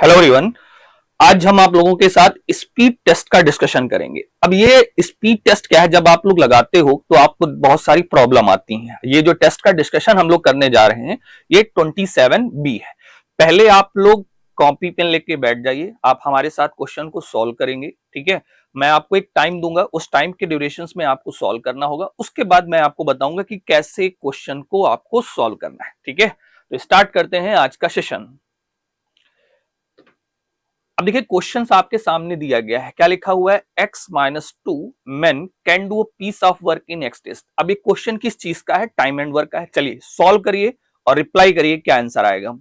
Hello everyone. आज हम आप लोगों के साथ स्पीड टेस्ट का डिस्कशन करेंगे। अब ये स्पीड टेस्ट क्या है, जब आप लोग लगाते हो तो आपको बहुत सारी प्रॉब्लम आती हैं। ये जो टेस्ट का डिस्कशन हम लोग करने जा रहे हैं ये 27B है। पहले आप लोग कॉपी पेन लेके बैठ जाइए, आप हमारे साथ क्वेश्चन को सॉल्व करेंगे। ठीक है, मैं आपको एक टाइम दूंगा, उस टाइम के ड्यूरेशन में आपको सॉल्व करना होगा। उसके बाद मैं आपको बताऊंगा कि कैसे क्वेश्चन को आपको सॉल्व करना है। ठीक है, तो स्टार्ट करते हैं आज का सेशन। अब देखिए क्वेश्चन आपके सामने दिया गया है, क्या लिखा हुआ है, x-2 men can do a piece of work in x days। अब ये क्वेश्चन किस चीज का है, टाइम एंड वर्क का है। चलिए सॉल्व करिए और रिप्लाई करिए क्या आंसर आएगा।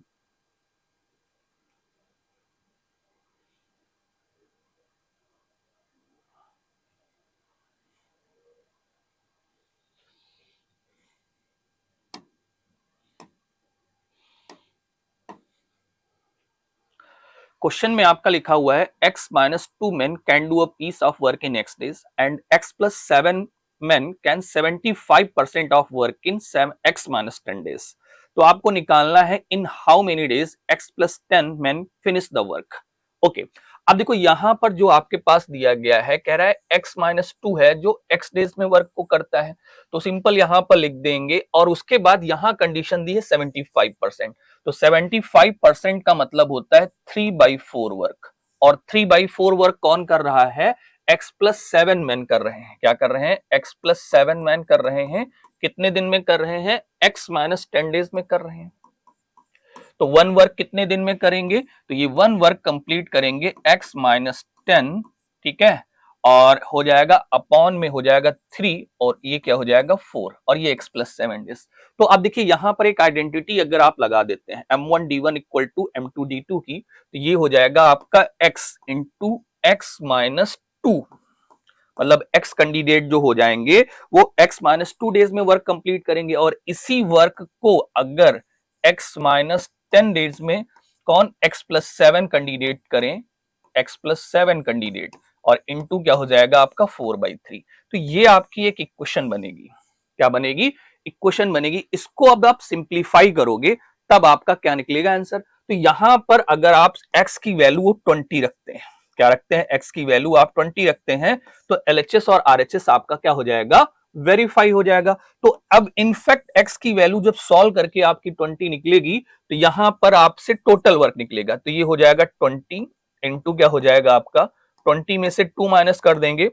क्वेश्चन में आपका लिखा हुआ है x-2 men can do a piece of work in x days and x+7 men can 75% of work in x-10 days। तो आपको निकालना है in how many days x+10 men finish the work. Okay, अब देखो यहां पर जो आपके पास दिया गया है, कह रहा है x-2 है जो x डेज में वर्क को करता है, तो सिंपल यहां पर लिख देंगे। और उसके बाद यहां कंडीशन दी है 75%, तो 75% का मतलब होता है 3/4 वर्क। और 3/4 वर्क कौन कर रहा है, x+7 मैन कर रहे हैं। क्या कर रहे हैं, x+7 मैन कर रहे हैं। कितने दिन में कर रहे हैं, x-10 डेज में कर रहे हैं। तो वन वर्क कितने दिन में करेंगे, तो ये वन वर्क कंप्लीट करेंगे x-10। ठीक है, और हो जाएगा अपॉन में हो जाएगा 3 और ये क्या हो जाएगा 4 और ये x+7 डेज। तो आप देखिए यहां पर एक आइडेंटिटी अगर आप लगा देते हैं m1d1 इक्वल टू m2d2 की, तो ये हो जाएगा आपका x इंटू x-2। मतलब x कैंडिडेट जो हो जाएंगे वो x-2 डेज में वर्क कंप्लीट करेंगे। और इसी वर्क को अगर x-10 डेज में कौन x+7 कैंडिडेट करें, x+7 कैंडिडेट, और इनटू क्या हो जाएगा आपका 4/3। तो ये आपकी एक इक्वेशन बनेगी। क्या बनेगी, इक्वेशन बनेगी। इसको अब आप सिंप्लीफाई करोगे तब आपका क्या निकलेगा आंसर। तो यहां पर अगर आप x की वैल्यू 20 रखते हैं, क्या रखते हैं, x की वैल्यू आप 20 रखते हैं, तो LHS और RHS आपका क्या हो जाएगा, वेरीफाई हो जाएगा। तो अब इनफैक्ट x की वैल्यू जब सॉल्व करके आपकी 20 निकलेगी तो यहां पर आपसे टोटल वर्क निकलेगा। तो ये हो जाएगा 20 इंटू क्या हो जाएगा आपका, 20 में से 2 माइनस कर देंगे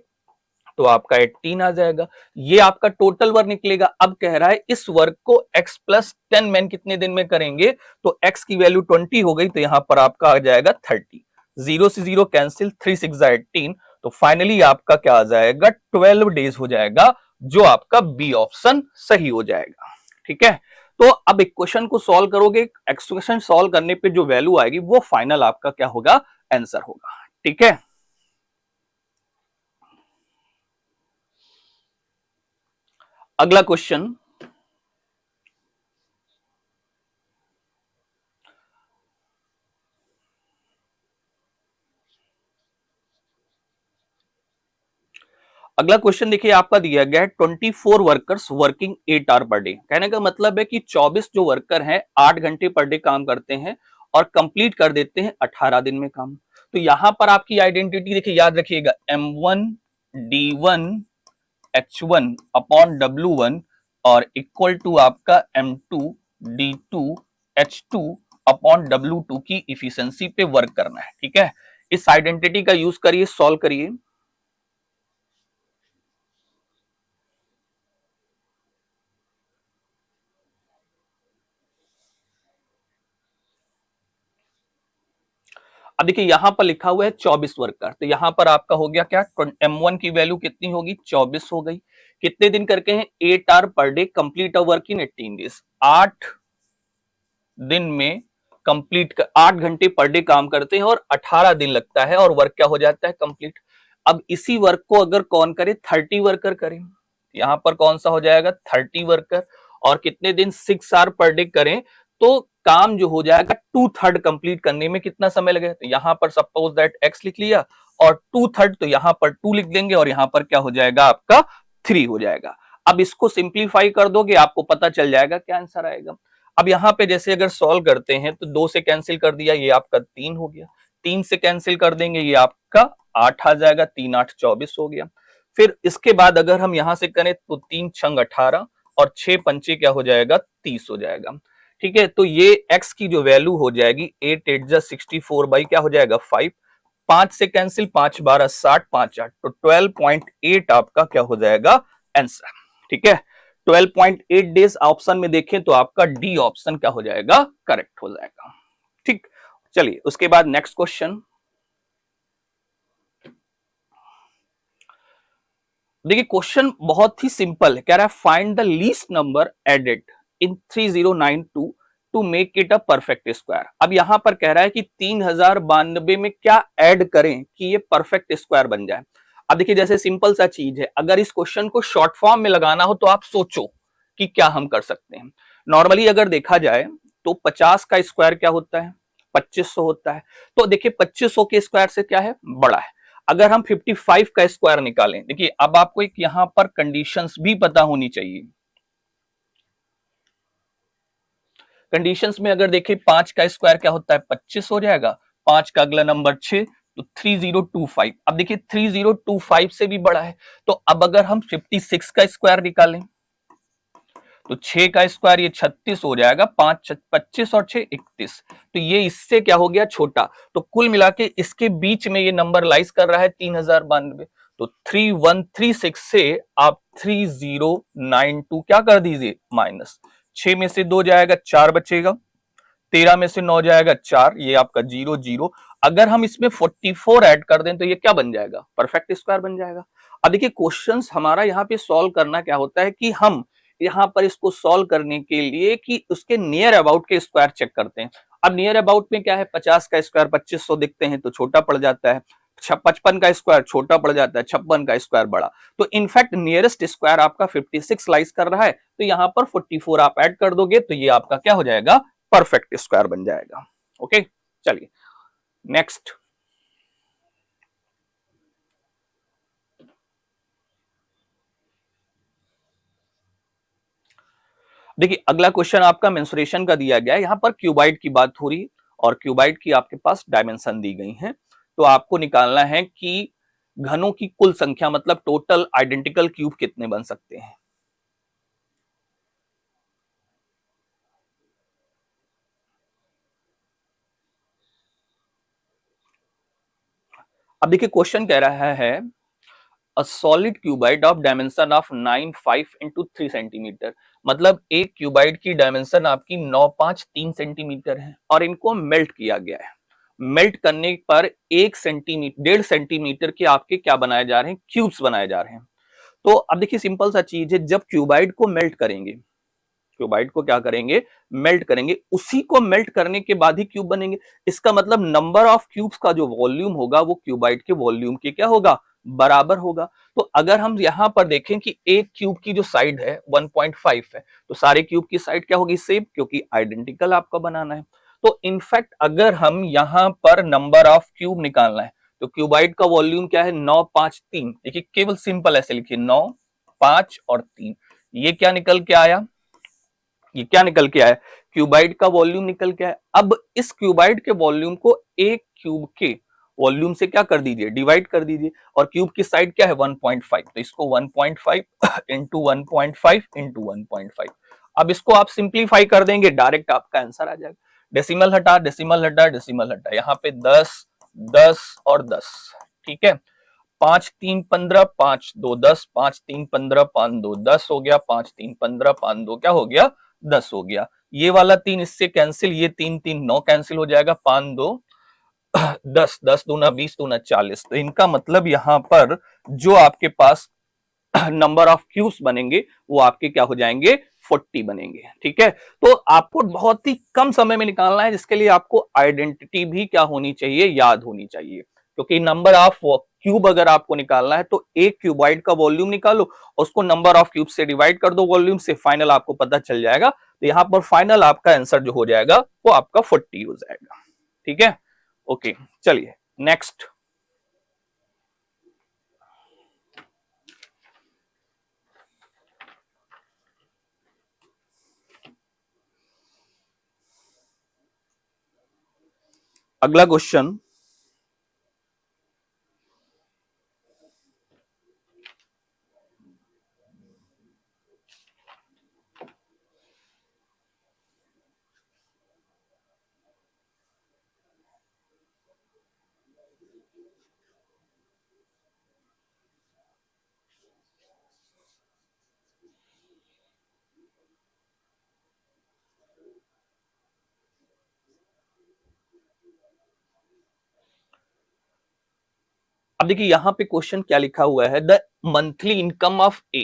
तो आपका 18 आ जाएगा। ये आपका टोटल वर्क निकलेगा। अब कह रहा है इस वर्क को x+10 मैन कितने दिन में करेंगे, तो x की वैल्यू 20 हो गई, तो यहां पर आपका आ जाएगा 30। 0 से 0 कैंसिल, 3 6 18, तो फाइनली आपका क्या आ जाएगा, 12 डेज हो जाएगा, जो आपका बी ऑप्शन सही हो जाएगा। ठीक है, तो अब इक्वेशन को सॉल्व करोगे, इक्वेशन सॉल्व करने पे जो वैल्यू आएगी वो फाइनल आपका क्या होगा, आंसर होगा। ठीक है, अगला क्वेश्चन। अगला क्वेश्चन देखिए आपका दिया गया है 24 workers working 8 hour per day. कहने का मतलब है कि 24 जो वर्कर हैं 8 घंटे पर डे काम करते हैं और कंप्लीट कर देते हैं 18 दिन में काम। तो यहां पर आपकी आइडेंटिटी देखिए, याद रखिएगा M1D1 H1 अपॉन W1 और इक्वल टू आपका M2D2 H2 अपॉन W2 की इफिशियंसी पे वर्क करना है। ठीक है, इस आइडेंटिटी का यूज करिए, सॉल्व करिए। अब देखिए यहां पर लिखा हुआ है 24 वर्कर, तो यहां पर आपका हो गया क्या, M1 की वैल्यू कितनी होगी, 24 हो गई। कितने दिन करके हैं, 8 hour per day, complete a work in 18 days. 8 दिन में कंप्लीट, 8 घंटे पर डे काम करते हैं और 18 दिन लगता है और वर्क क्या हो जाता है, कंप्लीट। अब इसी वर्क को अगर कौन करे, 30 वर्कर करें, यहां पर कौन सा हो जाएगा, 30 वर्कर, और कितने दिन, 6 आवर पर डे करें, तो काम जो हो जाएगा 2/3 कंप्लीट करने में कितना समय लगेगा। तो यहां पर सपोज दैट x लिख लिया और 2/3, तो यहां पर 2 लिख देंगे और यहां पर क्या हो जाएगा आपका 3 हो जाएगा। अब इसको सिंप्लीफाई कर दोगे आपको पता चल जाएगा क्या आंसर आएगा। अब यहां पे जैसे अगर सॉल्व करते हैं तो 2 से कैंसिल कर दिया, ये आपका 3 हो गया। 3 से कैंसिल कर देंगे, ये आपका 8 आ जाएगा, 3 8 24 हो गया। फिर इसके बाद अगर हम यहां से करें तो 3 छंग 18 और 6 पंचे क्या हो जाएगा, 30 हो जाएगा। ठीक है, तो ये x की जो वैल्यू हो जाएगी 8 8 जा 64 बाई क्या हो जाएगा 5, 5 से कैंसिल, 5 12 60, 5 8, तो 12.8 आपका क्या हो जाएगा आंसर। ठीक है, 12.8 डेज ऑप्शन में देखें तो आपका डी ऑप्शन क्या हो जाएगा, करेक्ट हो जाएगा। ठीक, चलिए उसके बाद नेक्स्ट क्वेश्चन देखिए। क्वेश्चन बहुत ही सिंपल है, कह रहा है find the least number added in 3092 to make it a perfect square. अब यहां पर कह रहा है कि 3092 में क्या ऐड करें कि ये परफेक्ट स्क्वायर बन जाए। अब देखिए जैसे सिंपल सा चीज है, अगर इस क्वेश्चन को शॉर्ट फॉर्म में लगाना हो तो आप सोचो कि क्या हम कर सकते हैं। नॉर्मली अगर देखा जाए तो 50 का स्क्वायर क्या होता है, 2500 होता है। तो देखिए 2500 के स्क्वायर से क्या है, बड़ा है। अगर हम 55 का स्क्वायर निकालें, देखिए अब आपको एक यहां पर कंडीशंस भी पता होनी चाहिए। कंडीशंस में अगर देखिए 5 का स्क्वायर क्या होता है, 25 हो जाएगा, 5 का अगला नंबर 6, तो 3025। अब देखिए 3025 से भी बड़ा है, तो अब अगर हम 56 का स्क्वायर निकालें तो 6 का स्क्वायर ये 36 हो जाएगा, 5 25 और 6 31, तो ये इससे क्या हो गया, छोटा। तो कुल मिला के इसके बीच में ये नंबर लाइज कर रहा है 3092, तो 3136 से आप 3092 क्या कर दीजिए माइनस, 6 में से 2 जाएगा 4 बचेगा, 13 में से 9 जाएगा 4, ये आपका 0 0। अगर हम इसमें 44 ऐड कर दें तो ये क्या बन जाएगा, परफेक्ट स्क्वायर बन जाएगा। अब देखिए क्वेश्चंस हमारा यहाँ पे सॉल्व करना क्या होता है कि हम यहाँ पर इसको सॉल्व करने के लिए कि उसके नियर अबाउट के स्क्वायर चेक करते हैं। अब नियर अबाउट में क्या है, 50 का स्क्वायर 2500 दिखते हैं तो छोटा पड़ जाता है, 55 का स्क्वायर छोटा पड़ जाता है, 56 का स्क्वायर बड़ा। तो इनफैक्ट नियरेस्ट स्क्वायर आपका 56 लाइज कर रहा है, तो यहाँ पर 44 आप ऐड कर दोगे तो ये आपका क्या हो जाएगा, परफेक्ट स्क्वायर बन जाएगा। ओके, चलिए नेक्स्ट। देखिए अगला क्वेश्चन आपका मेंसुरेशन का दिया गया है, यहां पर क्यूबाइड की बात हो रही और क्यूबाइड की आपके पास डायमेंशन दी गई है। तो आपको निकालना है कि घनों की कुल संख्या मतलब टोटल आइडेंटिकल क्यूब कितने बन सकते हैं। अब देखिए क्वेश्चन कह रहा है a solid cuboid of dimension of 9 5 into 3 centimetre, मतलब एक क्यूबाइड की डायमेंशन आपकी 9 5 3 सेंटीमीटर है और इनको मेल्ट किया गया है। मेल्ट करने पर 1 सेंटीमीटर 1.5 सेंटीमीटर के आपके क्या बनाए जा रहे हैं, क्यूब्स बनाए जा रहे हैं। तो अब देखिए सिंपल सा चीज है, जब क्यूबाइड को मेल्ट करेंगे, क्यूबाइड को क्या करेंगे, मेल्ट करेंगे, उसी को मेल्ट करने के बाद ही क्यूब बनेंगे। इसका मतलब नंबर ऑफ क्यूब्स का जो वॉल्यूम होगा वो क्यूबाइड के वॉल्यूम के क्या होगा, बराबर होगा। तो अगर हम यहां पर देखें कि एक क्यूब की जो साइड है 1.5 है, तो सारे क्यूब की साइड क्या होगी, सेम, क्योंकि आइडेंटिकल आपका बनाना है। तो इनफैक्ट अगर हम यहां पर नंबर ऑफ क्यूब निकालना है तो क्यूबाइड का वॉल्यूम क्या है, 9 5 3। देखिए केवल सिंपल ऐसे लिखिए 9 5 और 3, ये क्या निकल के आया, ये क्या निकल के आया, क्यूबाइड का वॉल्यूम निकल के आया। अब इस क्यूबाइड के वॉल्यूम को एक क्यूब के वॉल्यूम से क्या कर दीजिए, डिवाइड कर दीजिए, और क्यूब की साइड क्या है 1.5, तो इसको 1.5 इंटू 1.5 इंटू 1.5। अब इसको आप सिंप्लीफाई कर देंगे, डायरेक्ट आपका आंसर आ जाएगा। डेसिमल हटा डेसिमल हटा डेसिमल हटा, यहाँ पे 10 10 और 10। ठीक है, 5 3 15, 5 2 10, 5 3 15, 5 2 10 हो गया, 5 3 15, 5 2 क्या हो गया, 10 हो गया। ये वाला 3 इससे कैंसिल, ये 3 3 9 कैंसिल हो जाएगा, 5 2 10, 10 दूना 20 दूना 40। तो इनका मतलब यहां पर जो आपके पास नंबर ऑफ क्यूब्स बनेंगे वो आपके क्या हो जाएंगे, 40 बनेंगे। ठीक है, तो आपको बहुत ही कम समय में निकालना है, जिसके लिए आपको आइडेंटिटी भी क्या होनी चाहिए, याद होनी चाहिए। क्योंकि नंबर ऑफ क्यूब अगर आपको निकालना है तो एक क्यूबाइड का वॉल्यूम निकालो, उसको नंबर ऑफ क्यूब से डिवाइड कर दो वॉल्यूम से, फाइनल आपको पता चल जाएगा। तो यहां पर फाइनल आपका आंसर जो हो जाएगा वो आपका 40 हो जाएगा। ठीक है, ओके, चलिए नेक्स्ट। अगला क्वेश्चन अब देखिए यहां पे क्वेश्चन क्या लिखा हुआ है, the monthly income of A,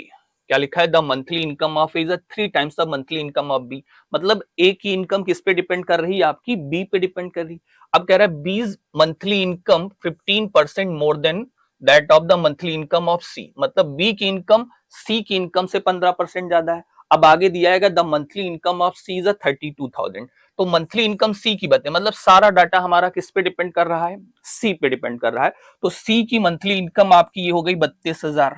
क्या लिखा है, the monthly income of A is 3 times the monthly income of B. मतलब ए की इनकम किस पे डिपेंड कर रही है, आपकी बी पे डिपेंड कर रही है। अब कह रहा है B's monthly income 15% more than that of the monthly income of C, मतलब बी की इनकम सी की इनकम से 15% ज्यादा है। अब आगे दिया है the monthly income of C is 32,000। तो मंथली इनकम सी की बात है, मतलब सारा डाटा हमारा किस पे डिपेंड कर रहा है, सी पे डिपेंड कर रहा है। तो सी की मंथली इनकम आपकी ये हो गई 32,000।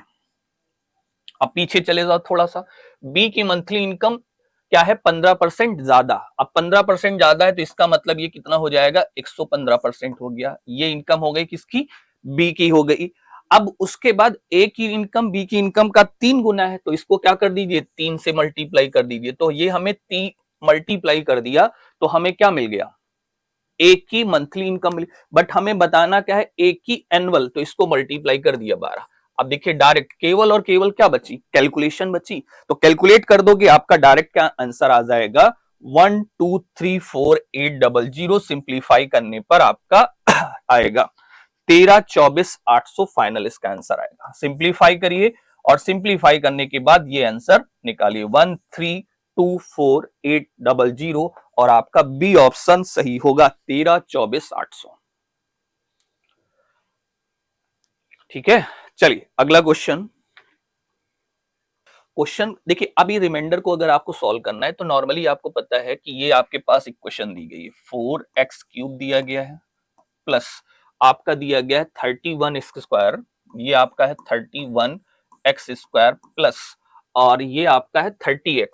अब पीछे चले जाओ थोड़ा सा, बी की मंथली इनकम क्या है, 15% ज्यादा। अब 15% ज्यादा है तो इसका मतलब ये कितना हो जाएगा, 115% हो गया। ये इनकम हो गई किसकी, बी की हो गई। अब उसके बाद ए की इनकम बी की इनकम का 3 गुना है, तो इसको क्या कर दीजिए, 3 से मल्टीप्लाई कर दीजिए। तो ये हमें 3 मल्टीप्लाई कर दिया तो हमें क्या मिल गया, एक की मंथली इनकम मिली। बट हमें बताना क्या है, एक की एनुअल, तो इसको मल्टीप्लाई कर दिया 12। अब देखिए डायरेक्ट केवल और केवल क्या बची, कैलकुलेशन बची। तो कैलकुलेट कर दोगे आपका डायरेक्ट क्या आंसर आ जाएगा, 1234800। सिंप्लीफाई करने पर आपका आएगा 1324,800, फाइनल इसका आंसर आएगा। सिंप्लीफाई करिए और सिंप्लीफाई करने के बाद ये आंसर निकालिए 1324800, और आपका बी ऑप्शन सही होगा 1324,800। ठीक है, चलिए अगला क्वेश्चन। क्वेश्चन देखिए, अभी रिमाइंडर को अगर आपको सॉल्व करना है तो नॉर्मली आपको पता है कि ये आपके पास इक्वेशन दी गई है, 4x³ दिया गया है, प्लस आपका दिया गया है 31x², ये आपका है 31x², प्लस और ये आपका है 30x,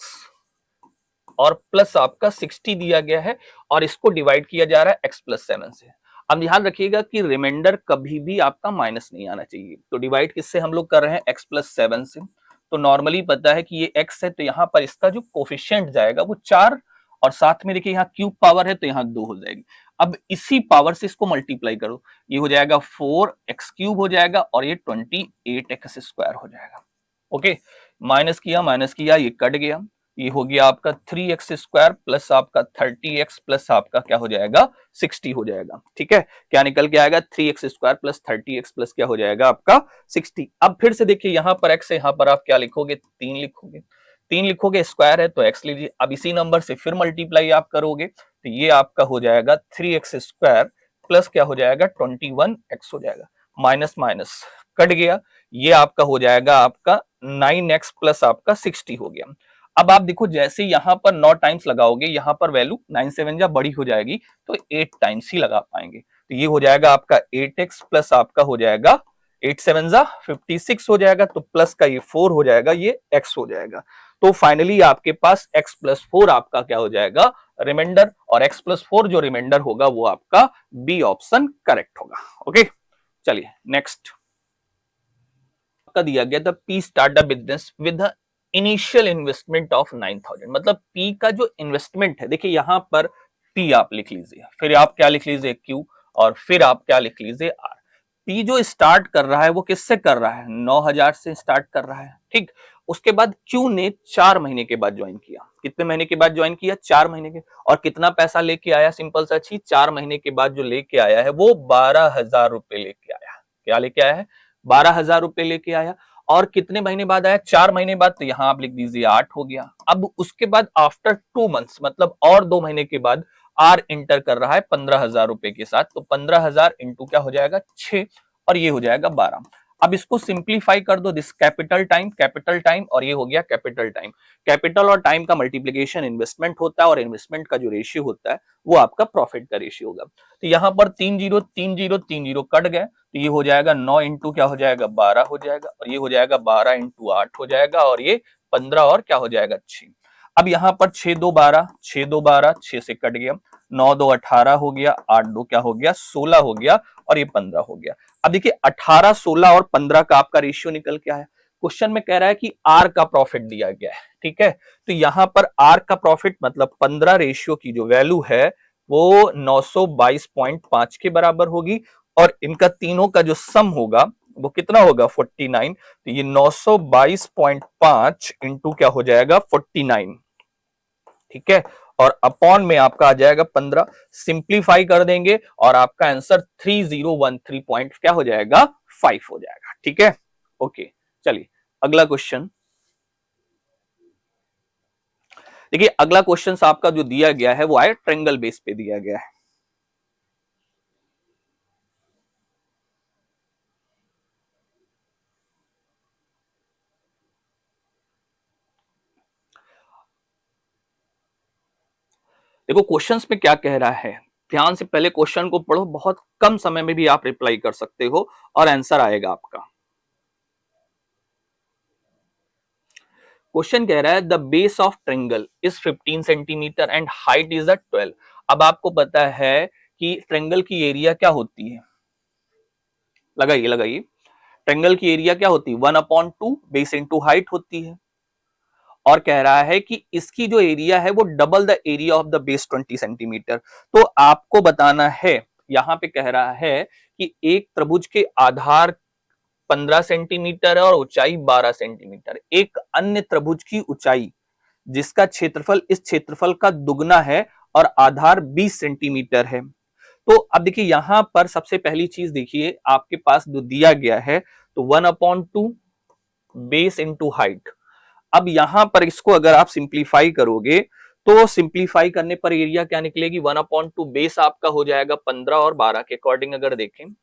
और प्लस आपका 60 दिया गया है, और इसको डिवाइड किया जा रहा है x+7 से। अब ध्यान रखिएगा कि रिमाइंडर कभी भी आपका माइनस नहीं आना चाहिए। तो डिवाइड किससे हम लोग कर रहे हैं, x+7 से। तो नॉर्मली पता है कि ये x है, तो यहाँ पर इसका जो कोफिशिएंट जाएगा वो 4, और साथ में देखिए यहाँ क्यूब पावर है तो यहाँ 2 हो जाएगी। अब इसी पावर से इसको मल्टीप्लाई करो, ये हो जाएगा 4x³ हो जाएगा, और ये 28x² हो जाएगा। ओके, माइनस किया ये कट गया, ये हो गया आपका 3x² प्लस आपका 30x प्लस आपका क्या हो जाएगा, 60 हो जाएगा। ठीक है, क्या निकल के आएगा, 3x² प्लस 30x प्लस क्या हो जाएगा आपका 60। अब फिर से देखिए यहाँ पर x है, यहाँ पर आप क्या लिखोगे, 3 लिखोगे। 3 लिखोगे, स्क्वायर है तो x लीजिए। अब इसी नंबर से फिर मल्टीप्लाई आप करोगे तो ये आपका हो जाएगा 3x² प्लस क्या हो जाएगा 21x हो जाएगा। माइनस माइनस कट गया, ये आपका हो जाएगा आपका 9x प्लस आपका 60 हो गया। अब आप देखो जैसे यहां पर 9 टाइम्स लगाओगे, यहां पर वैल्यू 9 7 जा बड़ी हो जाएगी तो 8 टाइम्स ही लगा पाएंगे। तो ये हो जाएगा आपका 8x प्लस आपका हो जाएगा 8 7 जा 56 हो जाएगा, तो प्लस का ये 4 हो जाएगा, ये x हो जाएगा। तो फाइनली आपके पास x+4 आपका क्या हो जाएगा, रिमाइंडर, और x+4 जो रिमाइंडर होगा वो आपका बी ऑप्शन करेक्ट होगा। ओके, चलिए नेक्स्ट। का दिया गया था P start the business with initial investment of 9,000। मतलब पी का जो इन्वेस्टमेंट है, देखिए यहां पर पी आप लिख लीजिए, फिर आप क्या लिख लीजिए क्यू, और फिर आप क्या लिख लीजिए आर। पी जो स्टार्ट कर रहा है वो किससे कर रहा है, 9,000 से स्टार्ट कर रहा है। ठीक, उसके बाद क्यू ने 4 महीने के बाद ज्वाइन किया। कितने महीने के बाद ज्वाइन किया, 4 महीने के। और कितना पैसा लेके आया, सिंपल सा चीज, 4 महीने के बाद जो लेके आया है वो 12,000 रुपए लेके आया। क्या लेके आया है, 12,000 रुपए लेके आया। और कितने महीने बाद आया, 4 महीने बाद, तो यहां आप लिख दीजिए 8 हो गया। अब उसके बाद आफ्टर 2 मंथ्स, मतलब और 2 महीने के बाद आर इंटर कर रहा है 15,000 रुपए के साथ, तो 15,000 इंटू क्या हो जाएगा 6, और ये हो जाएगा 12। अब इसको सिंप्लीफाई कर दो, दिस कैपिटल टाइम, और ये हो गया कैपिटल टाइम। कैपिटल और टाइम का मल्टीप्लीकेशन इन्वेस्टमेंट होता है, और इन्वेस्टमेंट का जो रेशियो होता है वो आपका प्रॉफिट का रेशियो होगा। तो यहाँ पर 3 0 कट गए, तो ये हो जाएगा 9 इंटू क्या हो जाएगा 12 हो जाएगा, और ये हो जाएगा 12 इंटू 8 हो जाएगा, और ये 15 और क्या हो जाएगा 6। अब यहाँ पर 6 2 12, 6 2 12, 6 से कट गया, 9 2 18 हो गया, 8 2 क्या हो गया 16 हो गया, और ये 15 हो गया। अब देखिए 18 16 और 15 का आपका रेशियो निकल के आया। क्वेश्चन में कह रहा है कि आर का प्रॉफिट दिया गया है। ठीक है, तो यहां पर आर का प्रॉफिट मतलब 15 रेशियो की जो वैल्यू है वो 922.5 के बराबर होगी, और इनका तीनों का जो सम होगा वो कितना होगा 49। तो ये 922.5 इंटू क्या हो जाएगा 49, ठीक है, और अपॉन में आपका आ जाएगा 15। सिंप्लीफाई कर देंगे और आपका आंसर 3013 पॉइंट क्या हो जाएगा 5 हो जाएगा, ठीक है। ओके, चलिए अगला क्वेश्चन देखिए। अगला क्वेश्चन आपका जो दिया गया है वो आए ट्रायंगल बेस पे दिया गया है। देखो क्वेश्चंस में क्या कह रहा है, ध्यान से पहले क्वेश्चन को पढ़ो, बहुत कम समय में भी आप रिप्लाई कर सकते हो और आंसर आएगा आपका। क्वेश्चन कह रहा है the base of triangle is 15 centimetre and height is 12। अब आपको पता है कि ट्रायंगल की एरिया क्या होती है, लगाइए लगाइए, ट्रायंगल की एरिया क्या होती है 1/2 बेस इंटू हाइट होती है। और कह रहा है कि इसकी जो एरिया है वो double the area of the base 20 centimetre. तो आपको बताना है, यहां पे कह रहा है कि एक त्रिभुज के आधार 15 सेंटीमीटर है और ऊंचाई 12 सेंटीमीटर, एक अन्य त्रिभुज की ऊंचाई जिसका क्षेत्रफल इस क्षेत्रफल का दुगना है और आधार 20 सेंटीमीटर है। तो अब देखिए यहां पर सबसे पहली चीज देखिए आपके पास जो दिया गया है, तो 1/2 बेस इंटू हाइट। अब यहां पर इसको अगर आप सिंप्लीफाई करोगे तो सिंप्लीफाई करने पर एरिया क्या निकलेगी 1/2 बेस आपका हो जाएगा 15 और 12 के अकॉर्डिंग अगर देखें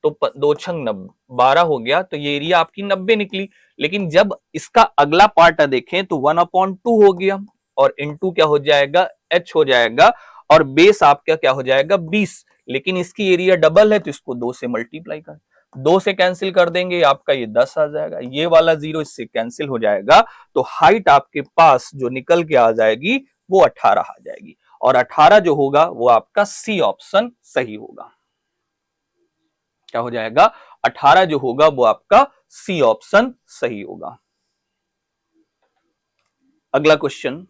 तो दो छंग 12 हो गया, तो ये एरिया आपकी 90 निकली। लेकिन जब इसका अगला पार्ट देखें तो 1/2 हो गया और इंटू क्या हो जाएगा एच हो जाएगा और बेस आपका क्या हो जाएगा 20। लेकिन इसकी एरिया डबल है तो इसको 2 से मल्टीप्लाई कर, 2 से कैंसिल कर देंगे आपका ये 10 आ जाएगा, ये वाला 0 इससे कैंसिल हो जाएगा। तो हाइट आपके पास जो निकल के आ जाएगी वो 18 आ जाएगी और 18 जो होगा वो आपका सी ऑप्शन सही होगा। क्या हो जाएगा 18 जो होगा वो आपका सी ऑप्शन सही होगा। अगला क्वेश्चन,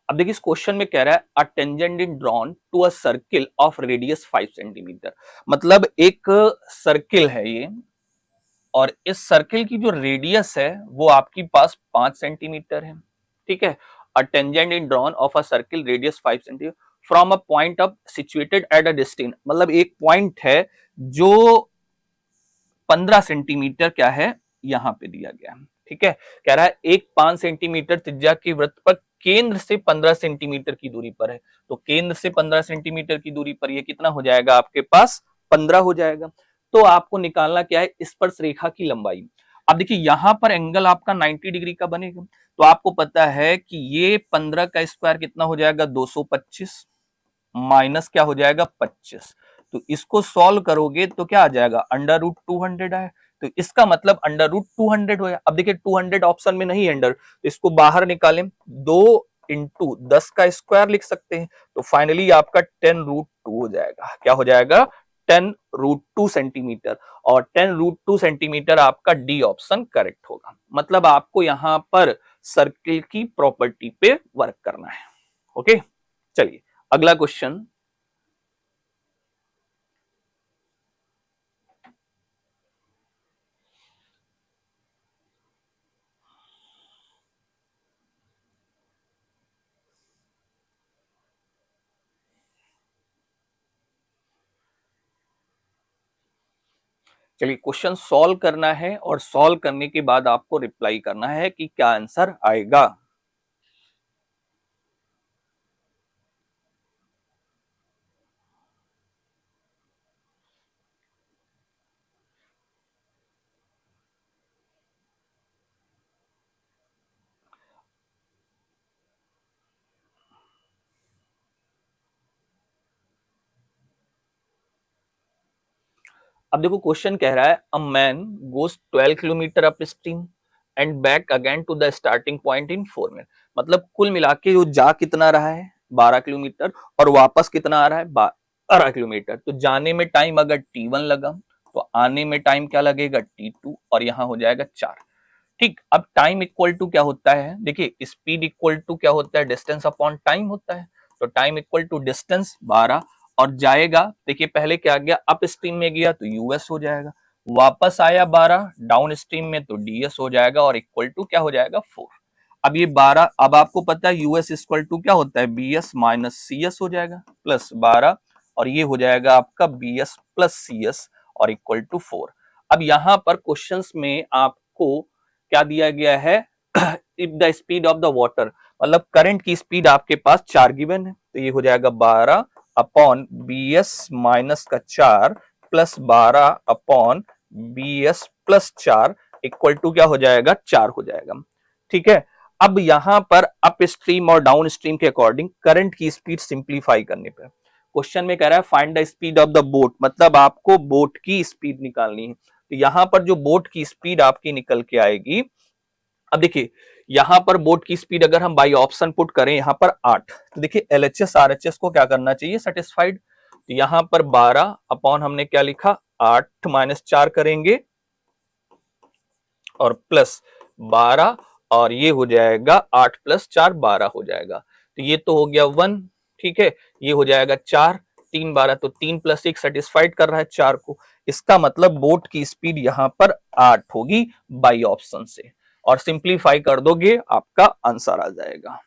अब देखिए इस क्वेश्चन में कह रहा है a tangent in drawn to a circle of radius 5 centimetre. मतलब एक सर्किल है ये और इस सर्किल की जो रेडियस है वो आपके पास 5 सेंटीमीटर है, ठीक है। A tangent in drawn of a circle radius 5 centimetre from a point of situated at a distance, मतलब एक पॉइंट है जो 15 सेंटीमीटर क्या है यहां पे दिया गया है, ठीक है। कह रहा है एक 5 सेंटीमीटर त्रिज्या के वृत्त पर केंद्र से 15 सेंटीमीटर की दूरी पर है। तो केंद्र से 15 सेंटीमीटर की दूरी पर ये कितना हो जाएगा आपके पास 15 हो जाएगा। तो आपको निकालना क्या है स्पर्श रेखा की लंबाई। अब देखिए यहां पर एंगल आपका 90 डिग्री का बनेगा, तो आपको पता है कि ये 15 का स्क्वायर कितना हो जाएगा 225 माइनस क्या हो जाएगा 25। तो इसको सॉल्व करोगे तो क्या आ जाएगा √200 आए। तो इसका मतलब √200 होगा। अब देखिए 200 ऑप्शन में नहीं है अंडर, तो इसको बाहर निकालें, 2 × 10 का स्क्वायर लिख सकते हैं। तो फाइनली आपका 10√2 हो जाएगा। क्या हो जाएगा 10√2 सेंटीमीटर और 10√2 सेंटीमीटर आपका डी ऑप्शन करेक्ट होगा। मतलब आपको यहां पर सर्किल की प्रॉपर्टी पे वर्क करना है। ओके, चलिए अगला क्वेश्चन। चलिए क्वेश्चन सॉल्व करना है और सॉल्व करने के बाद आपको रिप्लाई करना है कि क्या आंसर आएगा। अब देखो क्वेश्चन कह रहा है a man goes 12 kilometre up stream and back again to the starting point in 4 minute. मतलब कुल मिला के वो जा कितना रहा है 12 किलोमीटर और वापस कितना आ रहा है 12 किलोमीटर। तो जाने में टाइम अगर t1 लगा तो आने में टाइम क्या लगेगा t2 और यहाँ हो जाएगा 4। ठीक, अब टाइम इक्वल टू क्या होता है, देखिए स्पीड इक्वल टू क्या होता है डिस्टेंस अपॉन टाइम होता है। तो टाइम इक्वल टू डिस्टेंस 12 और जाएगा, देखिए पहले क्या गया अप स्ट्रीम में गया तो यूएस हो जाएगा, वापस आया 12 डाउन स्ट्रीम में तो डीएस हो जाएगा और इक्वल टू क्या हो जाएगा 4। अब ये 12, अब आपको पता है यूएस इक्वल टू क्या होता है बीएस माइनस सीएस हो जाएगा प्लस 12 और ये हो जाएगा आपका बीएस प्लस सीएस और इक्वल टू 4। अब यहां पर क्वेश्चंस में आपको क्या दिया गया है if the speed of the water, मतलब करंट की स्पीड आपके पास 4 गिवन है तो ये हो जाएगा 12 अपॉन बी एस माइनस का 4 plus 12 upon B S plus 4 equal to क्या हो जाएगा 4 हो जाएगा। ठीक है, अब यहां पर अप स्ट्रीम और डाउन स्ट्रीम के अकॉर्डिंग करंट की स्पीड सिंप्लीफाई करने पर क्वेश्चन में कह रहा है find the speed of the boat, मतलब आपको बोट की स्पीड निकालनी है। तो यहां पर जो बोट की स्पीड आपकी निकल के आएगी, अब देखिए यहां पर बोट की स्पीड अगर हम बाई ऑप्शन पुट करें यहां पर 8, तो देखिए एलएचएस आरएचएस को क्या करना चाहिए सेटिस्फाइड। तो यहां पर 12 अपॉन हमने क्या लिखा 8 माइनस 4 करेंगे और प्लस 12 और ये हो जाएगा 8 प्लस 4 12 हो जाएगा। तो ये तो हो गया 1, ठीक है, ये हो जाएगा 4 3 12 तो 3 प्लस 1 सेटिस्फाइड कर रहा है 4 को। इसका मतलब बोट की स्पीड यहां पर 8 होगी बाई ऑप्शन से और सिंप्लीफाई कर दोगे आपका आंसर आ जाएगा।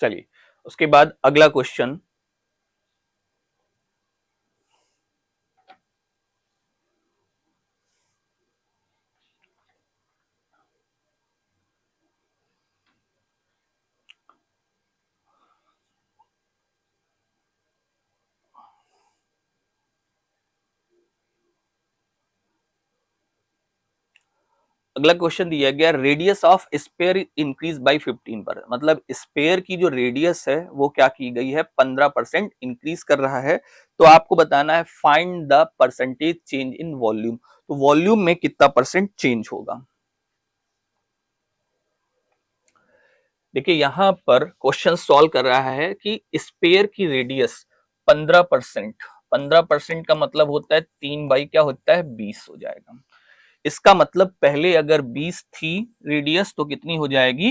चलिए उसके बाद अगला क्वेश्चन, अगला क्वेश्चन दिया गया radius of sphere increase by 15%, मतलब स्पेयर की जो रेडियस है वो क्या की गई है 15% इंक्रीज कर रहा है। तो आपको बताना है find the percentage change in volume, तो वॉल्यूम में कितना परसेंट चेंज होगा। देखिए यहां पर क्वेश्चन सॉल्व कर रहा है कि स्पेयर की रेडियस 15%, 15% का मतलब होता है 3 बाई क्या होता है 20 हो जाएगा। इसका मतलब पहले अगर 20 थी रेडियस तो कितनी हो जाएगी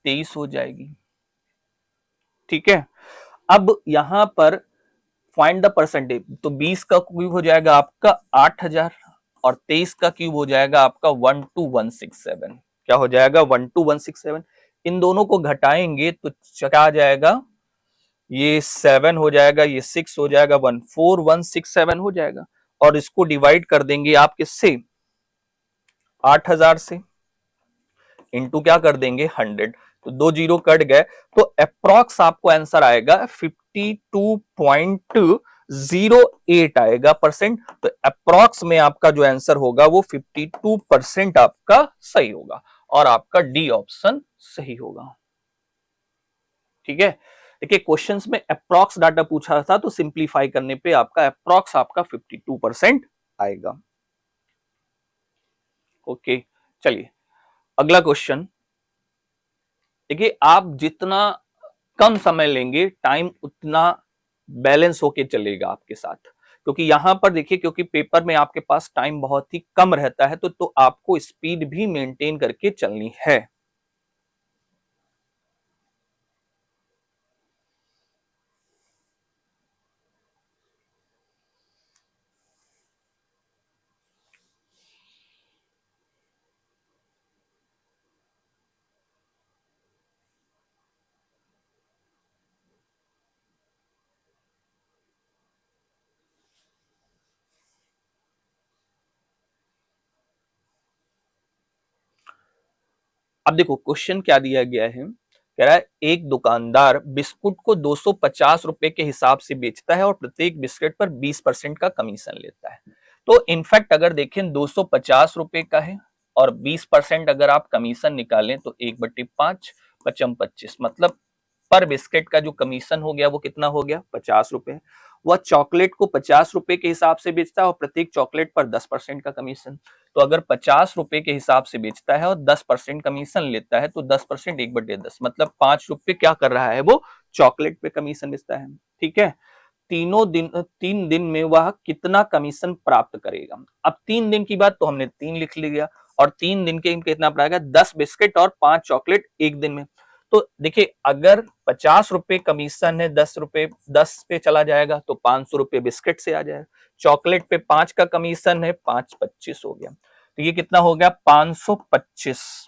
23 हो जाएगी। ठीक है, अब यहां पर फाइंड द परसेंटेज, तो 20 का क्यूब हो जाएगा आपका 8000 और 23 का क्यूब हो जाएगा आपका 12167। क्या हो जाएगा 12167। इन दोनों को घटाएंगे तो क्या आ जाएगा, ये 7 हो जाएगा, ये 6 हो जाएगा, 14167 हो जाएगा। और इसको डिवाइड कर देंगे आप किससे 8000 से, इंटू क्या कर देंगे 100, तो 2 जीरो कट गए तो अप्रॉक्स आपको आंसर आएगा 52.08 आएगा परसेंट। तो अप्रॉक्स में आपका जो आंसर होगा वो 52% आपका सही होगा और आपका डी ऑप्शन सही होगा। ठीक है, देखिए क्वेश्चंस में अप्रॉक्स डाटा पूछा था तो सिंप्लीफाई करने पे आपका अप्रॉक्स आपका 52% आएगा। ओके, चलिए अगला क्वेश्चन, देखिए आप जितना कम समय लेंगे टाइम उतना बैलेंस होके चलेगा आपके साथ, क्योंकि यहां पर देखिए क्योंकि पेपर में आपके पास टाइम बहुत ही कम रहता है तो आपको स्पीड भी मेंटेन करके चलनी है। अब देखो क्वेश्चन क्या दिया गया है, कह रहा है एक दुकानदार बिस्कुट को 250 रुपए के हिसाब से बेचता है और प्रत्येक बिस्किट पर 20% का कमीशन लेता है। तो इनफैक्ट अगर देखें 250 रुपए का है और 20% अगर आप कमीशन निकालें तो 1/5 पचम 25, मतलब पर बिस्किट का जो कमीशन हो गया वो कितना हो गया, 50 रुपए। वह चॉकलेट को 50 रुपए के हिसाब से बेचता है और प्रत्येक चॉकलेट पर 10% का कमीशन। तो अगर 50 रुपए के हिसाब से बेचता है और 10% कमीशन लेता है तो 10% 1/10, मतलब 5 रुपए क्या कर रहा है, वो चॉकलेट पे कमीशन बेचता है। ठीक है, 3 दिन में वह कितना कमीशन प्राप्त करेगा। अब 3 दिन की बात तो हमने 3 लिख लिया, और 3 दिन के कितना पड़ेगा, 10 बिस्किट और 5 चॉकलेट एक दिन में। तो देखिए अगर 50 रुपए कमीशन है, 10 रुपए 10 पे चला जाएगा तो 500 रुपए बिस्किट से आ जाएगा। चॉकलेट पे 5 का कमीशन है, 5 25 हो गया। तो ये कितना हो गया, 525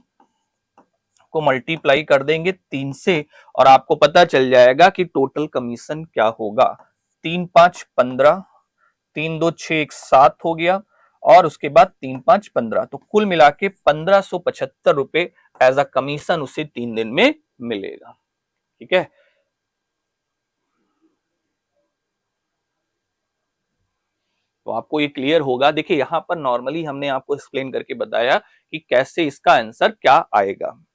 को मल्टीप्लाई कर देंगे 3 से और आपको पता चल जाएगा कि टोटल कमीशन क्या होगा। 3 5 15, 3 2 6 1 7 हो गया, और उसके बाद 3 5 15, तो कुल मिला के 1575 रुपए एज अ कमीशन उसे 3 दिन में मिलेगा। ठीक है, तो आपको ये क्लियर होगा। देखिए यहां पर नॉर्मली हमने आपको एक्सप्लेन करके बताया कि कैसे इसका आंसर क्या आएगा।